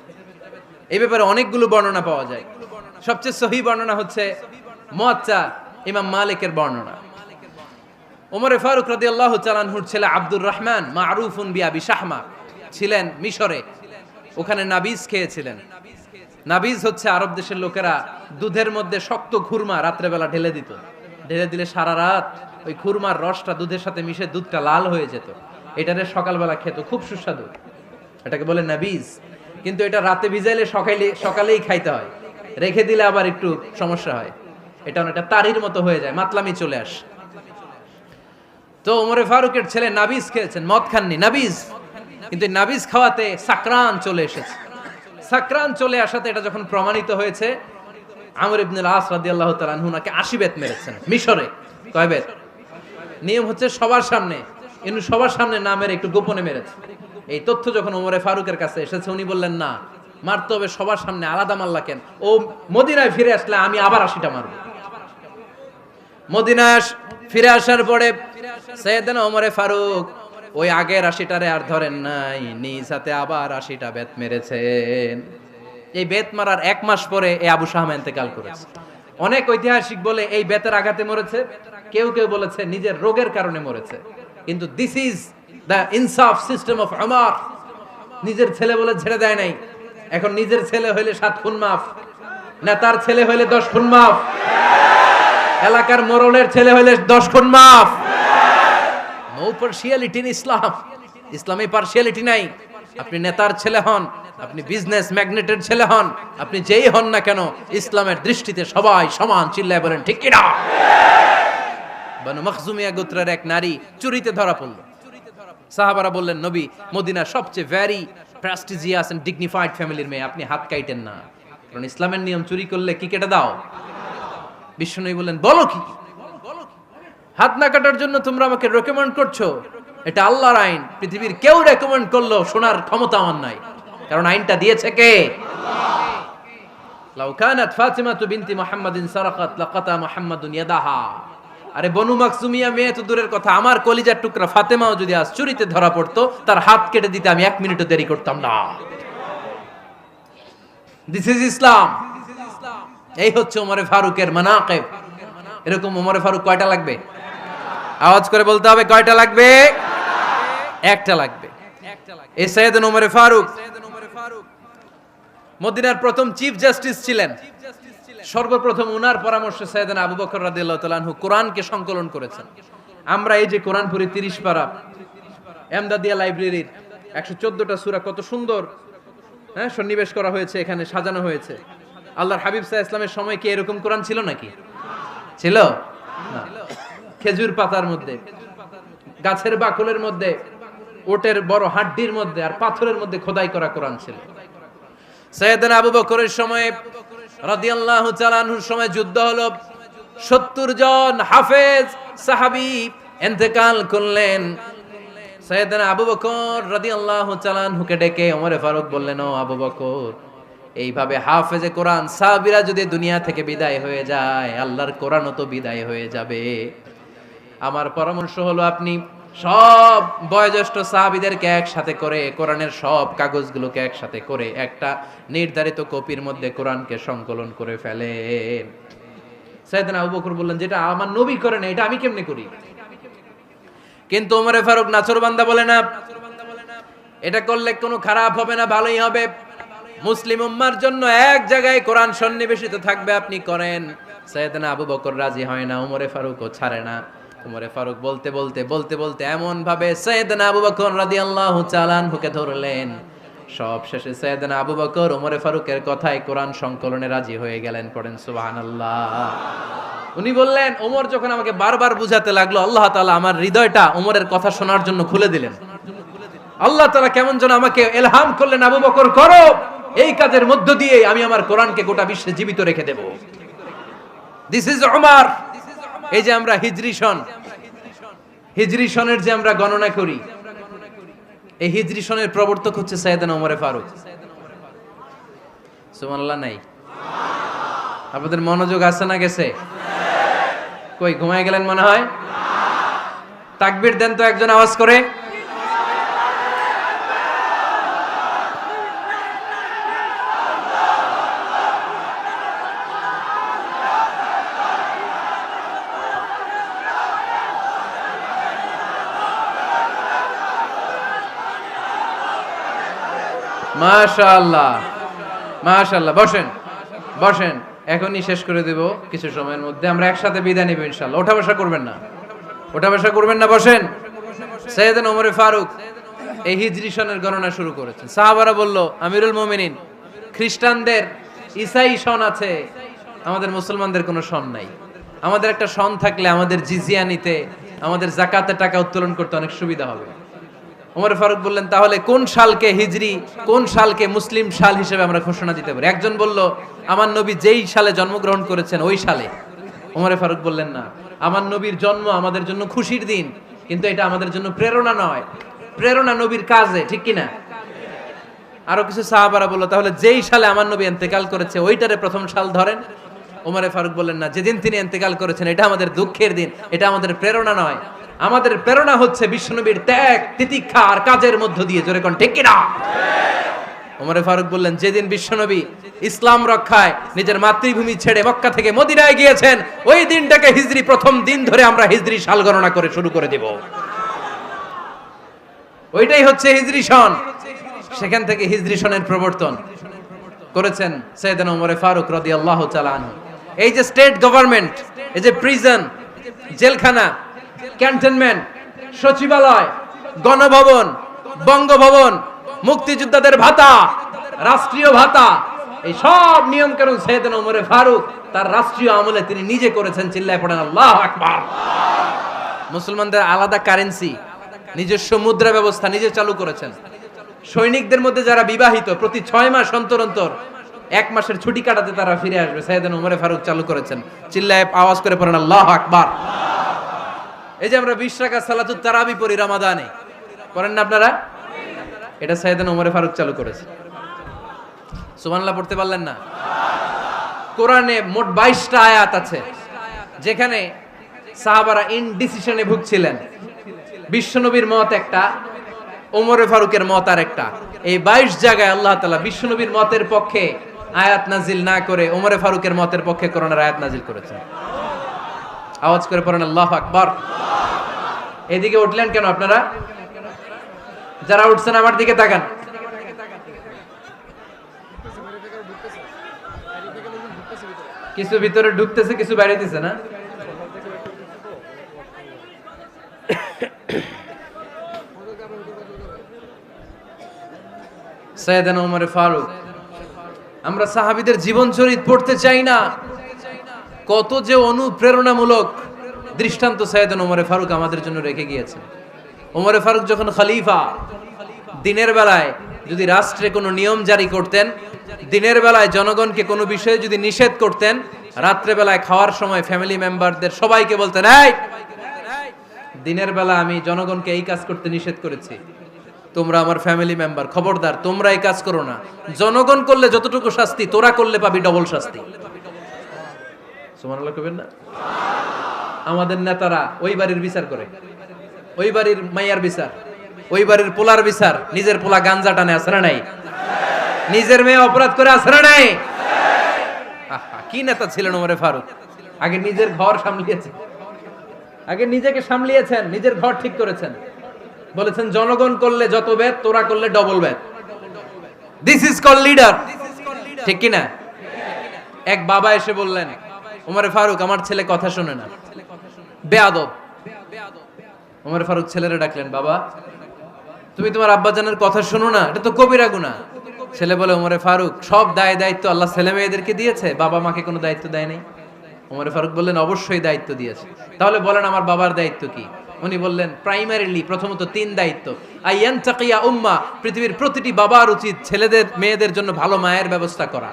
এই ব্যাপারে অনেকগুলো বর্ণনা পাওয়া যায়। সবচেয়ে সহিহ বর্ণনা হচ্ছে মুয়াত্তা ইমাম মালিকের বর্ণনা। ওমরে ফারুক রাদিয়াল্লাহু তাআলা আনহুর ছেলে আব্দুর রহমান মারুফুন বিআবি শাহমা ছিলেন মিশরে। ওখানে নাবিজ খেয়েছিলেন। নাবিজ হচ্ছে আরব দেশের লোকেরা দুধের মধ্যে শক্ত খুরমা রাত্রেবেলা ঢেলে দিত। ঢেলে দিলে সারা রাত ওই খুরমার রসটা দুধের সাথে মিশে দুধটা লাল হয়ে যেত। এটারে সকালবেলা খেত, খুব সুস্বাদু। এটাকে বলে নাবিজ। কিন্তু এটা রাতে ভিজাইলে সকালেই খাইতে হয়, রেখে দিলে আবার একটু সমস্যা হয়। এটা অনেকটা তারির মতো হয়ে যায়, মাতলামি চলে আসে। তো ওমরে ফারুকের ছেলে নাবিজ খেয়েছেন, মদ খাননি, নাবিজ। কিন্তু নাবিজ খাওয়াতে সাকরান চলে এসেছে। সাকরান চলে আসাতে এটা যখন প্রমাণিত হয়েছে, আমর ইবনে আল আস রাদিয়াল্লাহু তাআলা আনহু নাকে 80 বেত মেরেছেন মিশরে। কয় বেত? নিয়ম হচ্ছে সবার সামনে, কিন্তু সবার সামনে না মেরে একটু গোপনে মেরেছে। এই তথ্য যখন ওমরে ফারুকের কাছে এসেছে, উনি বললেন না, মারতে হবে সবার সামনে, আলাদা মাল্লা কেন? ও মদিনায় ফিরে আসলে আমি আবার 80টা মারব। মদিনায় ফিরে আসার পরে সাইয়েদনা ওমরে ফারুক ওই আগের 80টারে আর ধরেন নাই, নিজ হাতে আবার 80টা বেত মেরেছেন। এই বেত মারার 1 মাস পরে এই আবু শাহমা ইন্তেকাল করেছে। অনেক ঐতিহাসিক বলে এই বেতের আঘাতে মরেছে, কেউ কেউ বলেছে নিজের রোগের কারণে মরেছে। কিন্তু দিস ইজ দ্য ইনসাফ সিস্টেম অফ উমর। নিজের ছেলে বলে ছেড়ে দেয় নাই। এখন নিজের ছেলে হইলে 7 খুন মাফ, নেতার ছেলে হইলে 10 খুন মাফ, এলাকার মোড়লের ছেলে হইলে 10 খুন মাফ। নো পার্সিয়ালিটি ইন ইসলাম। ইসলামে পার্সিয়ালিটি নাই। আপনি নেতার ছেলে হন, আপনি বিজনেস ম্যাগনেটের ছেলে হন, আপনি যেই হন না কেন, ইসলামের দৃষ্টিতে সবাই সমান। চিল্লায় বলেন ঠিক কি না? বানু মখজুমিয়া গোত্রের এক নারী চুরিতে ধরা পড়ল। সাহাবারা বললেন, নবী মদিনার সবচেয়ে ভেরি প্রেস্টিজিয়াস এন্ড ডিগনিফাইড ফ্যামিলির মেয়ে, আপনি হাত কাটেন না, কারণ ইসলামের নিয়ম চুরি করলে কি কেটে দাও। বিশ্বনবী বললেন, বলো কি? হাত না কাটার জন্য তোমরা আমাকে রেকমেন্ড করছো? এটা আল্লাহর আইন। পৃথিবীর কেউ রেকমেন্ড করলো শোনার ক্ষমতা আমার নাই, কারণ আইনটা দিয়েছে কে? লাউ কানাত ফাতিমাতু বিনতি মুহাম্মাদিন সারাকাত লাকাতা মুহাম্মাদুন ইয়াদাহা। আরে বনু মাকসুমিয়া মেয়ে তো দূরের কথা, আমার কলিজার টুকরা ফাতেমাও যদি আজ চুরিতে ধরা পড়তো, তার হাত কেটে দিতে আমি 1 মিনিটও দেরি করতাম না। দিস ইজ ইসলাম। এই হচ্ছে ওমরে ফারুকের মানাকিব। এরকম ওমরে ফারুক কয়টা লাগবে? আওয়াজ করে বলতে হবে, কয়টা লাগবে? একটা লাগবে। এই সাইয়েদনা ওমরে ফারুক মদিনার প্রথম চিফ জাস্টিস ছিলেন। সর্বপ্রথম উনার পরামর্শে সাইয়েদনা আবু বকর রাদিয়াল্লাহু তাআলা আনহু কোরআনকে সংকলন করেছেন। আমরা এই যে কোরআন পড়ি 30 পারা, এমদাদিয়া লাইব্রেরির 114টা সূরা, কত সুন্দর সন্নিবেশ করা হয়েছে, এখানে সাজানো হয়েছে। আল্লাহর হাবিব সাল্লাল্লাহু আলাইহি ওয়াসাল্লামের সময় কি এরকম কোরআন ছিল নাকি? ছিল না। খেজুর পাতার মধ্যে, গাছের বাকলের মধ্যে, ওটের বড় হাড্ডির মধ্যে আর পাথরের মধ্যে খোদাই করা কোরআন ছিল। সাইয়েদনা আবু বকরের সময় রাদিয়াল্লাহু তাআলা আনহুর সময় যুদ্ধ হলো, 70 জন হাফেজ সাহাবী ইন্তেকাল করলেন। সাইয়েদনা আবু বকর রাদিয়াল্লাহু তাআলা আনহুকে ডেকে ওমরে ফারুক বললেন, ও আবু বকর, এইভাবে হাফেজে কোরআন সাহাবীরা যদি দুনিয়া থেকে বিদায় হয়ে যায়, আল্লাহর কোরআনও তো বিদায় হয়ে যাবে। আমার পরামর্শ হলো আপনি সব বয়োজ্যেষ্ঠ সাহাবীদেরকে একসাথে করে কোরআনের সব কাগজগুলোকে একসাথে করে একটা নির্ধারিত কপির মধ্যে কোরআনকে সংকলন করে ফেলেন। সাইয়েদনা আবু বকর বললেন, যেটা আমার নবী করেন এটা আমি কেমনে করি? কিন্তু ওমরে ফারুক নাছরবান্দা বলে না, এটা করলে কোনো খারাপ হবে না, ভালোই হবে। মুসলিম উম্মার জন্য এক জায়গায় কোরআন সন্নিবেশিত থাকবে, আপনি করেন। সাইয়েদনা আবু বকর রাজি হয় না, ওমরে ফারুকও ছাড়ে না। ওমরে ফারুক বলতে বলতে বলতে বলতে এমন ভাবে সাইয়েদনা আবু বকর রাদিয়াল্লাহু তাআলা আনহুকে ধরলেন, সব শেষে সাইয়েদনা আবু বকর ওমরে ফারুকের কথায় কোরআন সংকলনে রাজি হয়ে গেলেন। পড়েন সুবহানাল্লাহ। উনি বললেন, ওমর যখন আমাকে বারবার বুঝাতে লাগলো, আল্লাহ তাআলা আমার হৃদয়টা ওমরের কথা শোনার জন্য খুলে দিলেন। আল্লাহ তাআলা কেমন যেন আমাকে ইলহাম করলেন, আবু বকর করো, এই কাজের মধ্য দিয়ে আমি আমার কোরআনকে গোটা বিশ্বে জীবিত রেখে দেব। This is Umar. এই যে আমরা হিজরি সনের যে আমরা গণনা করি, এই হিজরি সনের প্রবর্তক হচ্ছে সাইয়েদনা ওমরে ফারুক। সুবহানাল্লাহ নাই? আপনাদের মনোযোগ আছে না গেছে? কই ঘুমায় গেলেন মনে হয়? তাকবীর দেন তো একজন আওয়াজ করে। মাশাআল্লাহ মাশাআল্লাহ। বসেন বসেন, এখনই শেষ করে দেব কিছু সময়ের মধ্যে। আমরা একসাথে বিদায় নিব ইনশাআল্লাহ। ওঠা বসা করবেন না, ওঠা বসা করবেন না, বসেন। সাইয়েদনা ওমরে ফারুক এই হিজরি সনের গণনা শুরু করেছেন। সাহাবারা বলল, আমিরুল মুমিনিন, খ্রিস্টানদের ঈসাই সন আছে, আমাদের মুসলমানদের কোনো সন নাই। আমাদের একটা সন থাকলে আমাদের জিজিয়া নিতে, আমাদের যাকাতের টাকা উত্তোলন করতে অনেক সুবিধা হবে। ওমর ফারুক বললেন, তাহলে কোন সালকে হিজরি, কোন সালকে মুসলিম সাল হিসেবে আমরা ঘোষণা দিতে পারি? একজন বলল, আমার নবী যেই সালে জন্মগ্রহণ করেছেন ওই সালে। ওমর ফারুক বললেন, না, আমার নবীর জন্ম আমাদের জন্য খুশির দিন, কিন্তু এটা আমাদের জন্য প্রেরণা নয়। প্রেরণা নবীর কাজে, ঠিক কিনা? আরো কিছু সাহাবারা বলল, তাহলে যেই সালে আমার নবী ইন্তেকাল করেছে ওইটারে প্রথম সাল ধরেন। ওমরে ফারুক বললেন, না, যেদিন তিনি ইন্তেকাল করেছেন এটা আমাদের দুঃখের দিন, এটা আমাদের প্রেরণা নয়। আমাদের প্রেরণা হচ্ছে বিশ্বনবীর ত্যাগ, তিতিক্ষা আর কাজের মধ্য দিয়ে। জোরে কোন ঠিক কিনা? ওমরে ফারুক বললেন, যেদিন বিশ্বনবী ইসলাম রক্ষায় নিজের মাতৃভূমি ছেড়ে মক্কা থেকে মদিনায় গিয়েছেন, ওই দিনটাকে হিজরি প্রথম দিন ধরে আমরা হিজরি সাল গণনা করে শুরু করে দেব। ওইটাই হচ্ছে হিজরি সন। সেখান থেকে হিজরি সনের প্রবর্তন করেছেন সাইয়েদনা ওমর ফারুক রাদিয়াল্লাহু তাআলা আনহু। এই যে স্টেট গভর্নমেন্ট, এই যে প্রিজন, জেলখানা, ক্যান্টনমেন্ট, সচিবালয়, গণভবন, বঙ্গভবন, মুক্তিযোদ্ধাদের ভাতা, রাষ্ট্রীয় ভাতা, এই সব নিয়ম কানুন সাইয়েদনা ওমর ফারুক তার রাষ্ট্রীয় আমলে তিনি নিজে করেছেন। চিল্লায় পড়েন আল্লাহু আকবার। মুসলমানদের আলাদা কারেন্সি, নিজস্ব মুদ্রা ব্যবস্থা নিজে চালু করেছেন। সৈনিকদের মধ্যে যারা বিবাহিত, প্রতি 6 মাস অন্তর অন্তর 1 মাসের ছুটি কাটাতে তারা ফিরে আসবে, সাইয়েদনা ওমর ফারুক চালু করেছেন। চিল্লায় আওয়াজ করে পড়েন আল্লাহু আকবার। এই যে আমরা 20 রাকাত সালাতুত তারাবি পড়ি রমাদানে, পড়েন না আপনারা? এটা সাইয়েদনা ওমর ফারুক চালু করেছেন। সুবহানাল্লাহ পড়তে পারলেন না? কোরআনে মোট 22টা আয়াত আছে যেখানে সাহাবারা ইনডিসিশনে ভুগছিলেন। বিশ্বনবীর মত একটা, ওমর ফারুকের মত আর একটা। এই 22 জায়গায় আল্লাহ তাআলা বিশ্বনবীর মতের পক্ষে আয়াত নাজিল না করে ওমর ফারুকের মতের পক্ষে কোরআনের আয়াত নাজিল করেছেন। আওয়াজ করে পড়েন আল্লাহু আকবার। এদিকে উঠলেন কেন আপনারা? যারা উঠছেন আমার দিকে তাকান। কিছু ভিতরে ঢুকতেছে, কিছু বাইরে দিতেছে না? সাইয়েদনা ওমর ফারুক, আমরা সাহাবীদের জীবন চরিত পড়তে চাই না? কত যে অনুপ্রেরণামূলক দৃষ্টান্ত সাইয়েদনা ওমর ফারুক আমাদের জন্য রেখে গিয়েছেন। ওমর ফারুক যখন খলিফা, দিনের বেলায় যদি রাষ্ট্রে কোনো নিয়ম জারি করতেন, দিনের বেলায় জনগণকে কোনো বিষয়ে যদি নিষেধ করতেন, রাত্রে বেলায় খাওয়ার সময় ফ্যামিলি মেম্বারদের সবাইকে বলতেন, এই দিনের বেলা আমি জনগণকে এই কাজ করতে নিষেধ করেছি, তোমরা আমার ফ্যামিলি মেম্বার, খবরদার তোমরা এই কাজ করো না। জনগণ করলে যতটুকু শাস্তি, তোরা করলে পাবি ডবল শাস্তি। সুবহানাল্লাহ কইবেন না? আমাদের নেতারা ওই বাড়ির বিচার করে, ওই বাড়ির মাইয়ার বিচার, ওই বাড়ির পোলার বিচার। নিজের পোলা গাঞ্জা টানে, আছে না নাই? নিজের মেয়ে অপরাধ করে, আছে না নাই? কি নেতা ছিলেন ওমর ফারুক! আগে নিজের ঘর সামলিয়েছেন, আগে নিজেকে সামলিয়েছেন, নিজের ঘর ঠিক করেছেন। বলেছেন জনগণ করলে যত বেদ, তোরা করলে double Veda. This is call leader, ঠিক কি না? এক বাবা এসে বললেন, ওমর ফারুক আমার ছেলে কথা শোনে না, বেয়াদব। ওমর ফারুক ছেলেরে ডাকলেন, বাবা তুমি তোমার আব্বাজানের কথা শোনো না, এটা তো কবিরা গুনাহ। ছেলে বলে, ওমর ফারুক সব দায়িত্ব আল্লাহ ছেলে মেয়েদেরকে দিয়েছে, বাবা মাকে কোনো দায়িত্ব দেয় নাই। ওমর ফারুক বললেন, অবশ্যই দায়িত্ব দিয়েছে। তাহলে বলেন আমার বাবার দায়িত্ব কি? উনি বললেন, প্রাইমারিলি প্রথমত 3 দায়িত্ব। আইয়ান তাকিয়া উম্মা, পৃথিবীর প্রতিটি বাবার উচিত ছেলেদের মেয়েদের জন্য ভালো মায়ের ব্যবস্থা করা।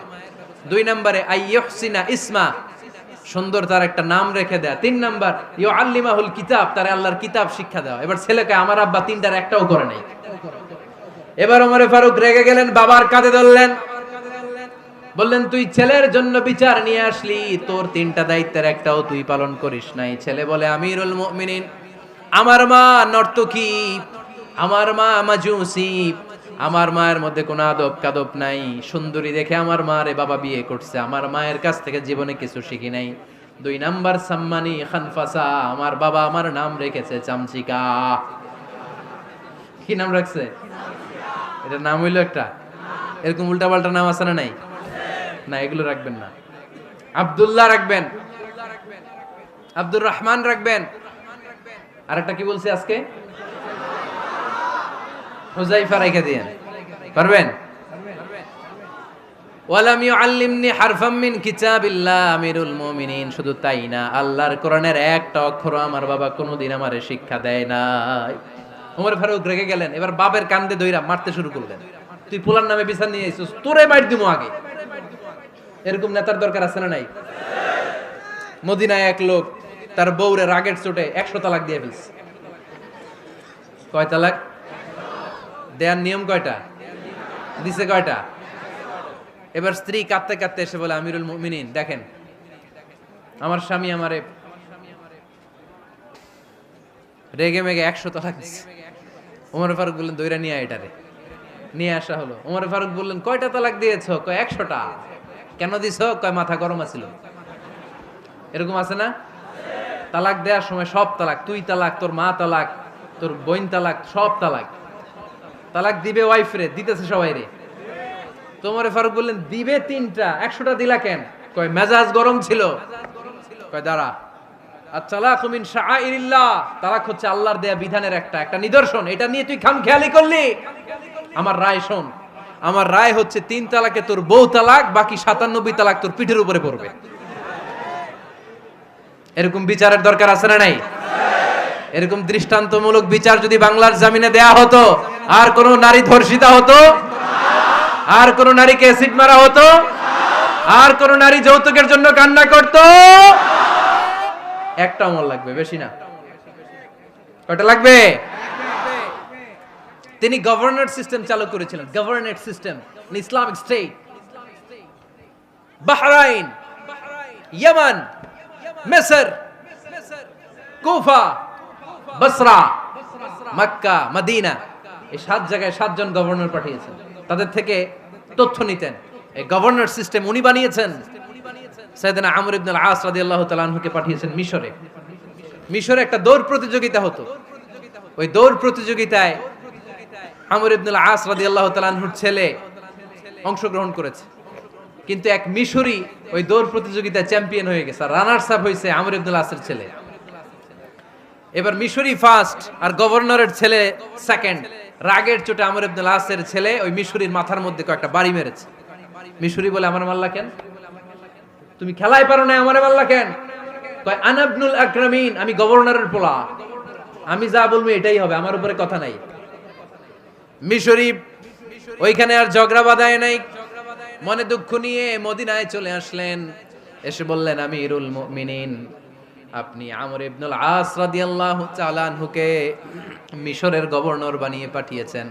2 নম্বরে আইয়ুহসিনা ইসমা, সুন্দর তার একটা নাম রেখে দেয়া। 3 নাম্বার ইউআল্লিমাহুল কিতাব, তার আল্লাহর কিতাব শিক্ষা দেওয়া। এবার ছেলেকে আমার আব্বা 3টার একটাও করে নাই। এবার ওমর ফারুক রেগে গেলেন, বাবার কাঁধে ধরলেন, বললেন তুই ছেলের জন্য বিচার নিয়ে আসলি, তোর 3টা দায়িত্বের একটাও তুই পালন করিস নাই। ছেলে বলে, আমিরুল মুমিনিন, আমার মা নর্তকী, আমার মা মাজুসি, আমার মায়ের মধ্যে কোনো আদব কাদব নাই, সুন্দরী দেখে আমার মারে বাবা বিয়ে করছে, আমার মায়ের কাছ থেকে জীবনে কিছু শিখি নাই। 2 নাম্বার সাম্মানি খানফাসা, আমার বাবা আমার নাম রেখেছে চামচিকা। কি নাম রাখছে? এটা নাম হইলো একটা, এরকম উল্টাপাল্টা নাম আছে না নাই? না, এগুলো রাখবেন না। আব্দুল্লাহ রাখবেন, আব্দুর রহমান রাখবেন, আর একটা কি বলছি আজকে? হুযায়ফা রেখে দিয়েন, পারবেন? ওয়ালাম ইউআল্লিমনি হারফাম মিন কিতাবিল্লাহ আমিরুল মুমিনিন, শুধু তাই না, আল্লাহর কোরআনের একটা অক্ষর আমার বাবা কোনোদিন আমারে শিক্ষা দেয় নাই। ওমর ফারুক রেগে গেলেন, এবার বাপের কান্দে ধইরা মারতে শুরু করলেন। তুই পোলার নামে বিচার নিয়ে আইছিস, তোরে মাইর দিমু আগে। এরকম নেতার দরকার আছে না নাই? মদিনায় এক লোক তার বউরে রাগের চোটে 100 তালাক দিয়ে ফেলছে। কয় তালাক দেয়ার নিয়ম কয়টা? দিছে কয়টা? এবার স্ত্রী কাঁদতে কাঁদতে এসে বলে, আমিরুল মুমিনিন দেখেন, আমার স্বামী আমারে রেগে মেগে 100 তালাক দিছে। ওমর ফারুক বললেন, দইরা নিয়ে এটারে নিয়ে আসা হলো। ওমর ফারুক বললেন, কয়টা তালাক দিয়েছো? কয় 100টা। কেন দিছো? কয় মাথা গরম আছিল। এরকম আছে না? তালাক দেওয়ার সময় সব তালাক, তুই তালাক, তোর মা তালাক, তোর বোন তালাক, সব তালাক। তালাক দিবে ওয়াইফ রে, দিতেছে সবাই রে। তো ওমর ফারুক বললেন, দিবে 3টা, 100টা দিলা কেন? কয় মেজাজ গরম ছিল। কয় দাঁড়া, আত-তালাকু মিন শাআইরিল্লাহ, তালাক হচ্ছে আল্লাহর দেয়া বিধানের একটা নিদর্শন, এটা নিয়ে তুই খামখেয়ালি করলি। আমার রায় শোন, আমার রায় হচ্ছে 3 তালাকে তোর বউ তালাক, বাকি 97 তালাক তোর পিঠের উপরে পড়বে। এরকম বিচারের দরকার আছে না নাই? এরকম দৃষ্টান্তমূলক বিচার যদি বাংলার জমিনে দেয়া হতো, আর কোন নারী ধর্ষিতা হতো, আর কোন নারীকে অ্যাসিড মারা হতো, আর কোন নারী যৌতুকের জন্য কান্না করত? একটা আমল লাগবে, বেশি না। কয়টা লাগবে? তিনি গভর্নর সিস্টেম চালু করেছিলেন, governor system, Islamic state. Bahrain, Yemen, মিসর, কুফা, বসরা, মক্কা, মদিনা, এই 7 জায়গায় 7 জন গভর্নর পাঠিয়েছেন। তাদের থেকে তথ্য নিতেন। এই গভর্নর সিস্টেম উনি বানিয়েছেন। সাইয়েদনা আমর ইবনে আল-আস রাদিয়াল্লাহু তাআলা আনহুকে পাঠিয়েছেন মিশরে। মিশরে একটা দৌড় প্রতিযোগিতা হতো। ওই দৌড় প্রতিযোগিতায় আমর ইবনে আল-আস রাদিয়াল্লাহু তাআলা আনহুর ছেলে অংশগ্রহণ করেছে, কিন্তু এক মিশরি ওই দৌড় প্রতিযোগিতায় চ্যাম্পিয়ন হয়ে গেছে। রানার্স আপ হয়েছে আমর ইবনে আল-আসের ছেলে। এবার মিশরি ফার্স্ট আর গভর্নরের ছেলে সেকেন্ড। রাগের চোটে আমর ইবনে আল-আসের ছেলে ওই মিশরির মাথার মধ্যে কয়েকটা বাড়ি মেরেছে। মিশরি বলে, আমার মারলা কেন? তুমি খেলাই পারো না, আমারে মারলা কেন? কয়, আনা ইবনুল আকরামিন, আমি গভর্নরের পোলা, আমি যা বলবো এটাই হবে, আমার উপরে কথা নাই। মিশরি ওইখানে আর ঝগড়া বাঁধায় নাই, মনে দুঃখ নিয়ে মদিনায় চলে আসলেন। এসে বললেন, আমিরুল মুমিনিন, আপনি আমর ইবনুল আস রাদিয়াল্লাহু তাআলা আনহুকে মিশরের গভর্নর বানিয়ে পাঠিয়েছেন।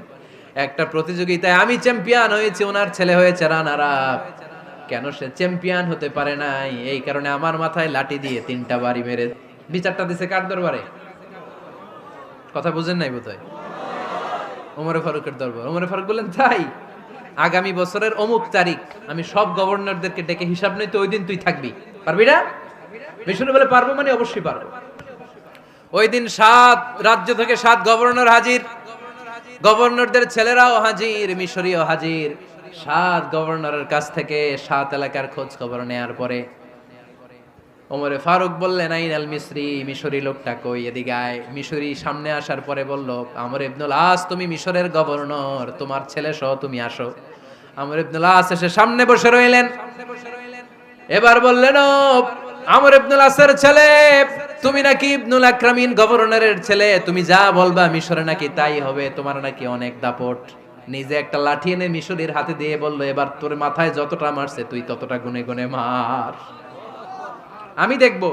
একটা প্রতিযোগিতায় আমি চ্যাম্পিয়ন হয়েছি, ওনার ছেলে হয়েছে রানার আপ। কেন সে চ্যাম্পিয়ন হতে পারে নাই? এই কারণে আমার মাথায় লাঠি দিয়ে 3টা বাড়ি মেরে। বিচারটা দিছে কার দরবারে? কথা বুঝেন নাই বোধহয়? ওমর ফারুকের দরবার। ওমর ফারুক বললেন, তাই আগামী বছরের অমুক তারিখ আমি সব গভর্নরদেরকে ডেকে হিসাব নেই, তো ওই দিন তুই থাকবি, পারবি না? মিশরে বলে, পারবো মানে অবশ্যই পারবো। ওই দিন 7 রাজ্য থেকে 7 গভর্নর হাজির, গভর্নরদের ছেলেরাও হাজির, মিশরীয় হাজির। 7 গভর্নরের কাছ থেকে 7 এলাকার খোঁজ খবর নেয়ার পরে ওমরে ফারুক বললেন, আইনাল মিসরি, মিশরি লোকটা কই, এদিকে আয়। মিশরি সামনে আসার পরে বলল, আমর ইবনুল আস, তুমি মিশরের গভর্নর, তোমার ছেলে সহ তুমি আসো। আমর ইবনুল আস এসে সামনে বসে রইলেন। এবার বললেন, ও আমর ইবনুল আসের ছেলে, তুমি নাকি ইবনুল আকরামিন গভর্নরের ছেলে, তুমি যা বলবা মিশরে নাকি তাই হবে, তোমার নাকি অনেক দাপট। নিজে একটা লাঠি এনে মিশরীর হাতে দিয়ে বলল, এবার তোর মাথায় যতটা মারছে তুই ততটা গুনে গুনে মার, আমি দেখবো।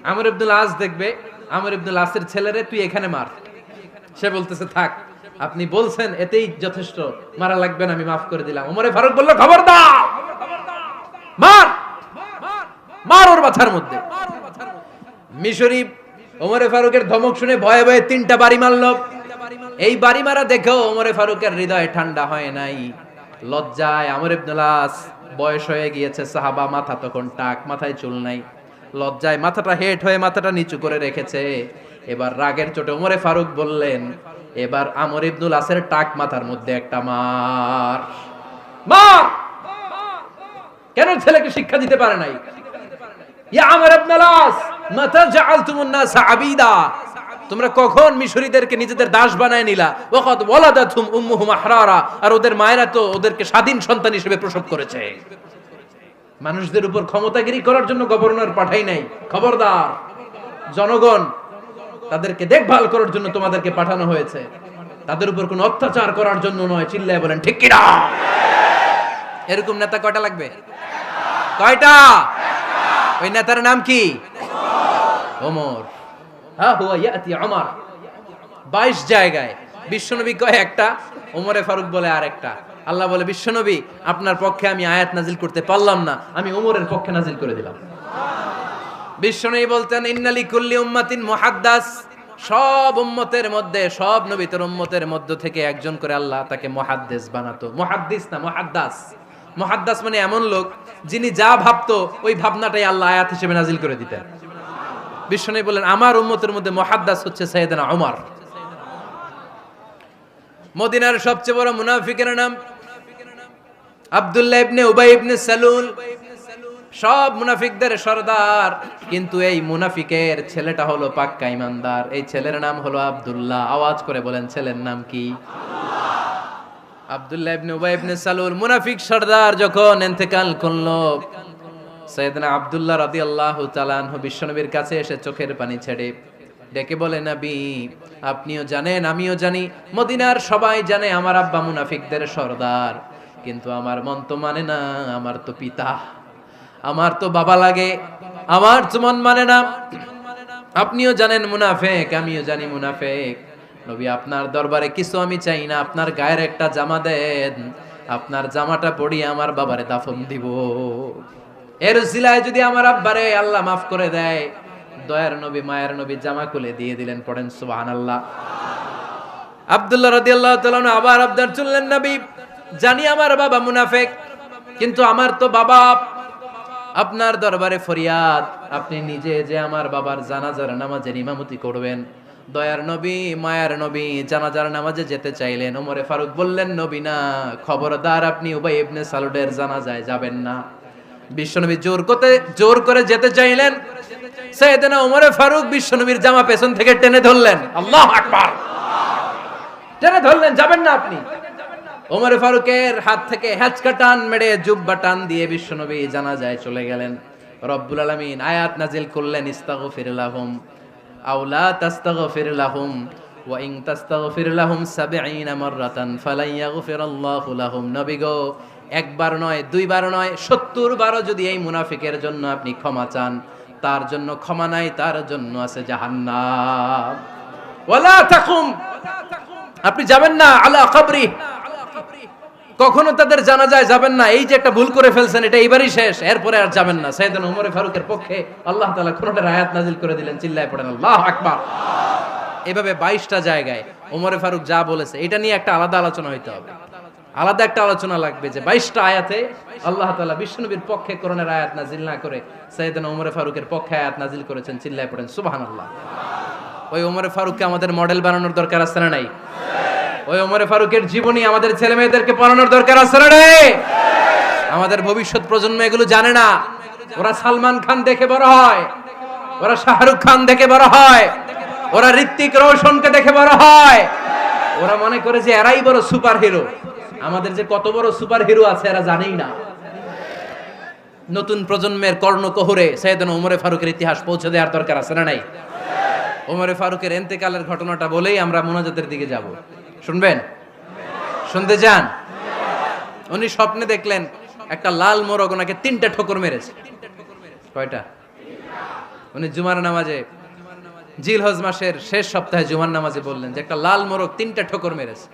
আমর ইবনুল আস দেখবে, আমর ইবনুল আসের ছেলেরে তুই এখানে মার। সে বলতেছে, থাক, আপনি বলছেন এতেই যথেষ্ট, মারা লাগবে না, আমি মাফ করে দিলাম। ওমরে ফারুক বলল, খবরদার, মার, মার ওর মাথার মধ্যে। মিশরি ওমরে ফারুকের ধমক শুনে ভয়ে ভয়ে 3টা বাড়ি মারল। এই বাড়ি মারা দেখেও ওমরে ফারুকের হৃদয় ঠান্ডা হয় নাই। লজ্জায় আমর ইবনুল আস, বয়স হয়ে গিয়েছে সাহাবা, মাথা তখন টাক, মাথায় চুল নাই, লজ্জায় মাথাটা হেট হয়ে মাথাটা নিচু করে রেখেছে। এবার রাগের চোটে ওমরে ফারুক বললেন, এবার আমর ইবনুল আসের টাক মাথার মধ্যে একটা মার, মার। কেন ছেলেকে শিক্ষা দিতে পারে নাই? ইয়া আমর ইবনুল আস, মাতা জাআলতুমুন নাস আবিদা, তোমরা কখন মিশরীদেরকে নিজেদের দাস বানায় নিলা? ওয়াকাদ ওয়ালাদাতুম উম্মুহুম আহরারা, আর ওদের মায়েরা তো ওদেরকে স্বাধীন সন্তান হিসেবে প্রসব করেছে। মানুষদের উপর ক্ষমতাগিরি করার জন্য গভর্নর পাঠাই নাই। খবরদার, জনগণ, তাদেরকে দেখভাল করার জন্য তোমাদেরকে পাঠানো হয়েছে, তাদের উপর কোনো অত্যাচার করার জন্য নয়। চিল্লায় বলেন ঠিক কি না? এরকম নেতা কয়টা লাগবে? কয়টা? ওই নেতার নাম কি? ওমর, হা হুয়া ইয়াতি ওমর। 22 জায়গায় বিশ্বনবী কয় একটা, ওমরে ফারুক বলে আরেকটা। আল্লাহ বলে, বিশ্বনবী আপনার পক্ষে আমি আয়াত নাজিল করতে পারলাম না, আমি ওমরের পক্ষে নাজিল করে দিলাম। বিশ্বনবী বলতেন, ইন্নালি কুল্লি উম্মাতিন মুহাদ্দাস, সব উম্মতের মধ্যে, সব নবীর উম্মতের মধ্য থেকে একজন করে আল্লাহ তাকে মুহাদ্দিস বানাতো। মুহাদ্দিস না, মুহাদ্দাস। মুহাদ্দাস মানে এমন লোক যিনি যা ভাবতো ওই ভাবনাটাই আল্লাহ আয়াত হিসেবে নাজিল করে দিতেন। বিশ্বনবী বলেন, আমার উম্মতের মধ্যে মুহাদ্দাস হচ্ছে সাইয়েদনা ওমর। মদিনার সবচেয়ে বড় মুনাফিকের নাম আব্দুল্লাহ ইবনে উবাই ইবনে সালুল, সব মুনাফিকদের সরদার। কিন্তু এই মুনাফিকের ছেলেটা হলো পাক্কা ইমানদার। এই ছেলের নাম হলো আব্দুল্লাহ। আওয়াজ করে বলেন, ছেলের নাম কি? আব্দুল্লাহ ইবনে উবাই ইবনে সালুল। মুনাফিক সরদার যখন ইন্তেকাল করলো, সাইয়েদনা আব্দুল্লাহ রাদিয়াল্লাহু তাআলা আনহু বিশ্বনবীর কাছে এসে চোখের পানি ছেড়ে ডেকে বলে, নবী আপনিও জানেন, আমিও জানি, মদিনার সবাই জানে আমার আব্বা মুনাফিকদের সরদার, কিন্তু আমার মন তো মানে না, আমার তো পিতা, আমার তো বাবা লাগে, আমার তো মন মানে না। আপনিও জানেন মুনাফিক, আমিও জানি মুনাফিক। নবী আপনার দরবারে কিছু আমি চাই না, আপনার গায়ের একটা জামা দেন, আপনার জামাটা পরিয়ে আমার বাবারে দাফন দিব। এর উসিলায় যদি আমার আব্বারে আল্লাহ মাফ করে দেয়, দয়ার নবী মায়ের নবী জামা খুলে দিয়ে দিলেন। পড়েন সুবহানাল্লাহ। আব্দুল্লাহ রাদিয়াল্লাহু তাআলা আবার আবদার চললেন, নবী জানি আমার বাবা মুনাফিক, কিন্তু আমার তো বাবা, আপনার দরবারে ফরিয়াদ, আপনি নিজে যে আমার বাবার জানাজার নামাজের ইমামতি করবেন। দয়ার নবী মায়ার নবী জানাজার নামাজে যেতে চাইলেন। ওমরে ফারুক বললেন, নবী না, খবরদার আপনি উবাই ইবনে সালুলের জানাজায় যাবেন না। বিশ্বনবী জোর করে যেতে চাইলেন। সাইয়েদনা ওমরে ফারুক বিশ্বনবীর জামা পেছন থেকে টেনে ধরলেন। আল্লাহু আকবার। টেনে ধরলেন, যাবেন না আপনি। ওমরে ফারুকের হাত থেকে হ্যাচকা টান মেরে জুব্বা টান দিয়ে বিশ্বনবী জানাজায় চলে গেলেন। রব্বুল আলামিন আয়াত নাজিল করলেন, ইস্তাগফির লাহুম আও লা তাস্তাগফির লাহুম ওয়া ইন তাস্তাগফির লাহুম ৭০ মাররাতান ফালান ইয়াগফিরাল্লাহু লাহুম। নবী গো, একবার নয়, দুইবার নয়, ৭০ বারও যদি এই মুনাফিকের জন্য আপনি ক্ষমা চান, তার জন্য ক্ষমা নাই, তার জন্য আছে জাহান্নাম। ওয়ালা তাকুম, আপনি যাবেন না আলা কবরি, কখনো তাদের জানাজায় যাবেন না। এই যে একটা ভুল করে ফেলছেন, এটা এইবারই শেষ, এরপরে আর যাবেন না। সাইয়েদনা ওমর ফারুকের পক্ষে আল্লাহ তাআলা কোনটা আয়াত নাজিল করে দিলেন। চিল্লায় পড়েন আল্লাহু আকবার। এভাবে 22টা জায়গায় ওমর ফারুক যা বলেছে, এটা নিয়ে একটা আলাদা আলোচনা হইতে হবে, আলাদা একটা আলোচনা লাগবে যে 22টা আয়াতে আল্লাহ তাআলা বিশ্বনবীর পক্ষে কোরআনের আয়াত নাজিল না করে সাইয়েদনা ওমর ফারুকের পক্ষে আয়াত নাজিল করেছেন। চিল্লায় পড়েন সুবহানাল্লাহ। ওই ওমর ফারুককে আমাদের মডেল বানানোর দরকার আছে না নাই? ওই ওমর ফারুকের জীবনী আমাদের ছেলে মেয়েদেরকে পড়ানোর দরকার আছে না নাই? আমাদের ভবিষ্যৎ প্রজন্ম এগুলো জানে না। ওরা সালমান খান দেখে বড় হয়, ওরা শাহরুখ খান দেখে বড় হয়, ওরা ঋত্বিক রোশনকে দেখে বড় হয়। ওরা মনে করে যে এরাই বড় সুপার হিরো। আমাদের যে কত বড় সুপার হিরো আছে এরা জানেই না। নতুন প্রজন্মের কর্ণকোহরে সাইয়েদনা ওমর ফারুকের ইতিহাস পৌঁছে দেওয়ার দরকার আছে না নাই? ওমর ফারুকের ইন্তেকালের ঘটনাটা বলেই আমরা মুনাজাতের দিকে যাব। শুনবেন? শুনতে চান? উনি স্বপ্নে দেখলেন একটা লাল মোরগ ওনাকে 3টা ঠোকর মেরেছে। কয়টা? উনি জুমার নামাজে, জিলহজ মাসের শেষ সপ্তাহে জুমার নামাজে বললেন যে একটা লাল মোরগ 3টা ঠোকর মেরেছে।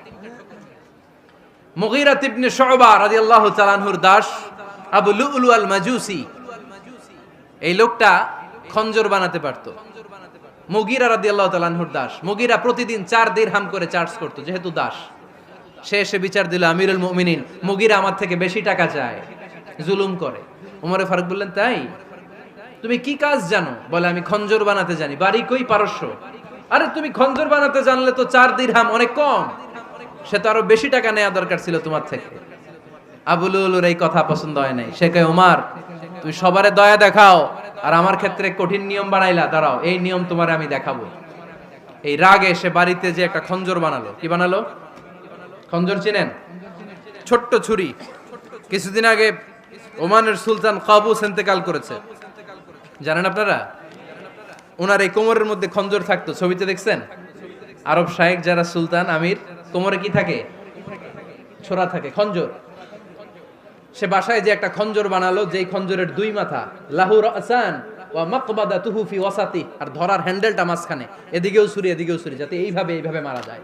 মুগীরা ইবনে শুবা রাদিয়াল্লাহু তাআলা আনহুর দাস আবু লুলু আল মাজুসি, এই লোকটা খঞ্জর বানাতে পারতো। মুগীরা রাদিয়াল্লাহু তাআলা আনহুর দাস। মুগীরা প্রতিদিন 4 দিরহাম করে চার্জ করতো, যেহেতু দাস। সে এসে বিচার দিল, আমিরুল মুমিনিন, মুগীরা আমার থেকে বেশি টাকা চায়, জুলুম করে। ওমরে ফারুক বললেন, তাই? তুমি কি কাজ জানো? বলে, আমি খঞ্জর বানাতে জানি। বাড়ি কই? পারস্য। আরে তুমি খঞ্জর বানাতে জানলে তো 4 দিরহাম অনেক কম, সে তো আরো বেশি টাকা নেওয়া দরকার ছিল তোমার থেকে। আবু লুলুর এই কথা পছন্দ হয় নাই। সে কয়, ওমর তুমি সবারে দয়া দেখাও, আর আমার ক্ষেত্রে কঠিন নিয়ম বানাইলা, দাঁড়াও এই নিয়ম তোমারে আমি দেখাবো। এই রাগে সে বাড়িতে যে একটা খঞ্জর বানালো। কি বানালো? খঞ্জর চিনেন? ছোট্ট ছুরি। কিছুদিন আগে ওমানের সুলতান কাবুস ইন্তেকাল করেছে, জানেন আপনারা? ওনার এই কোমরের মধ্যে খঞ্জর থাকতো, ছবিতে দেখছেন? আরব শায়েখ যারা সুলতান আমির, কোমরে কি থাকে? ছোরা থাকে, খঞ্জর। সে বাসায় যে একটা খঞ্জর বানালো, যেই খঞ্জরের 2 মাথা, লাহু রাসান ওয়া মাকবাদাতুহু ফি ওয়াসাতি, আর ধরার হ্যান্ডেলটা মাঝখানে, এদিকেও ছুরি এদিকেও ছুরি, যাতে এইভাবে মারা যায়।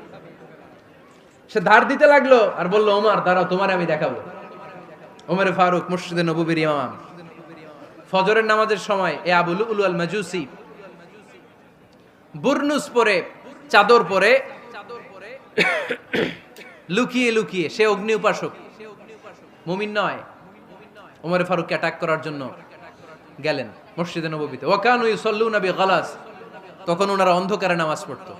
সে ধার দিতে লাগলো আর বলল, ওমর দাঁড়াও, তোমার আমি দেখাবো। ওমরে ফারুক মসজিদে নববীর ইমাম, ফজরের নামাজের সময় এ আবু লুলু আল মাজুসি বুরনুস পরে, চাদর পরে, লুকিয়ে লুকিয়ে, সে অগ্নি উপাসক, মুমিন নয়, ওমরে ফারুককে অ্যাটাক করার জন্য গেলেন মসজিদে নববীতে। ওয়াকানু ইউসাল্লুনা বিগালাস, তখন ওনারা অন্ধকারে নামাজ পড়তো।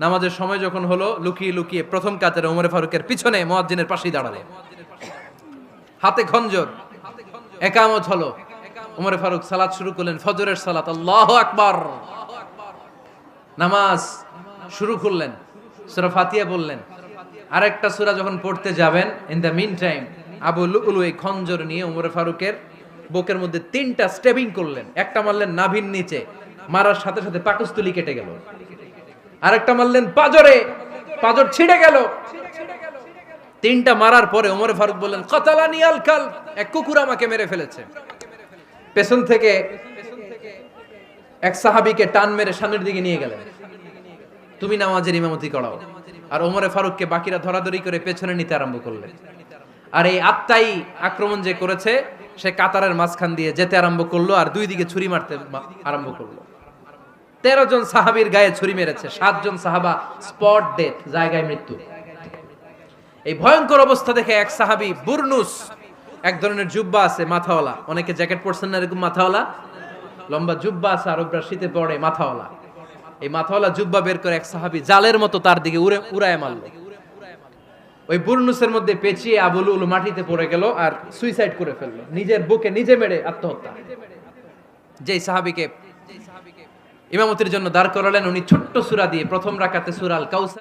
নামাজের সময় যখন হলো, লুকিয়ে লুকিয়ে প্রথম কাতারে ওমরে ফারুকের পিছনে মুয়াজ্জিনের পাশেই দাঁড়ালেন, হাতে খঞ্জর, একামত হলো। ওমরে ফারুক সালাত শুরু করলেন, ফজরের সালাত, আল্লাহু আকবার, নামাজ শুরু করলেন, সূরা ফাতিহা বললেন। আরেকটা সূরা যখন পড়তে যাবেন, in the mean time Abu Lulu এই খঞ্জর নিয়ে ওমরে ফারুকের বুকের মধ্যে 3টা স্টেবিং করলেন। একটা মারলেন নাভির নিচে, মারার সাথে সাথে পাকস্থলী কেটে গেল। আরেকটা মারলেন পাজরে, পাজর ছিঁড়ে গেল। 3টা মারার পরে ওমরে ফারুক বললেন, কাতালানি আল কালব, এক কুকুর আমাকে মেরে ফেলেছে। পেছন থেকে এক সাহাবীকে টান মেরে সামনের দিকে নিয়ে গেলেন, তুমি নামাজের ইমামতি করাও। আর ওমরে ফারুককে বাকিরা ধরাধরি করে পেছনে নিতে আরম্ভ করলেন। আর এই আত্মাই আক্রমণ যে করেছে, সে কাতারের মাঝখান দিয়ে যেতে আরম্ভ করলো আর 2 দিকে ছুরি মারতে আরম্ভ করলো। 13 জন সাহাবীর গায়ে ছুরি মেরেছে, 7 জন সাহাবা স্পট ডেথ, জায়গায় মৃত্যু। এই ভয়ঙ্কর অবস্থা দেখে এক সাহাবী বুরনুস, এক ধরনের জুব্বা আছে মাথাওয়ালা, অনেকে জ্যাকেট পরছেন না এরকম মাথাওয়ালা, লম্বা জুব্বা আছে, আরবরা শীতে পরে মাথাওয়ালা, এই মাথাওয়ালা জুব্বা বের করে এক সাহাবী জালের মতো তার দিকে উড়ায় মারলো। ওই বুরনুসের মধ্যে পেঁচিয়ে আবু লুলু মাটিতে পড়ে গেল আর সুইসাইড করে ফেললো, নিজের বুকে নিজে মেরে আত্মহত্যা। যেই সাহাবীকে ইমামতির জন্য দাঁড় করালেন, উনি ছোট্ট সূরা দিয়ে প্রথম রাকাতে সূরা আল কাউসার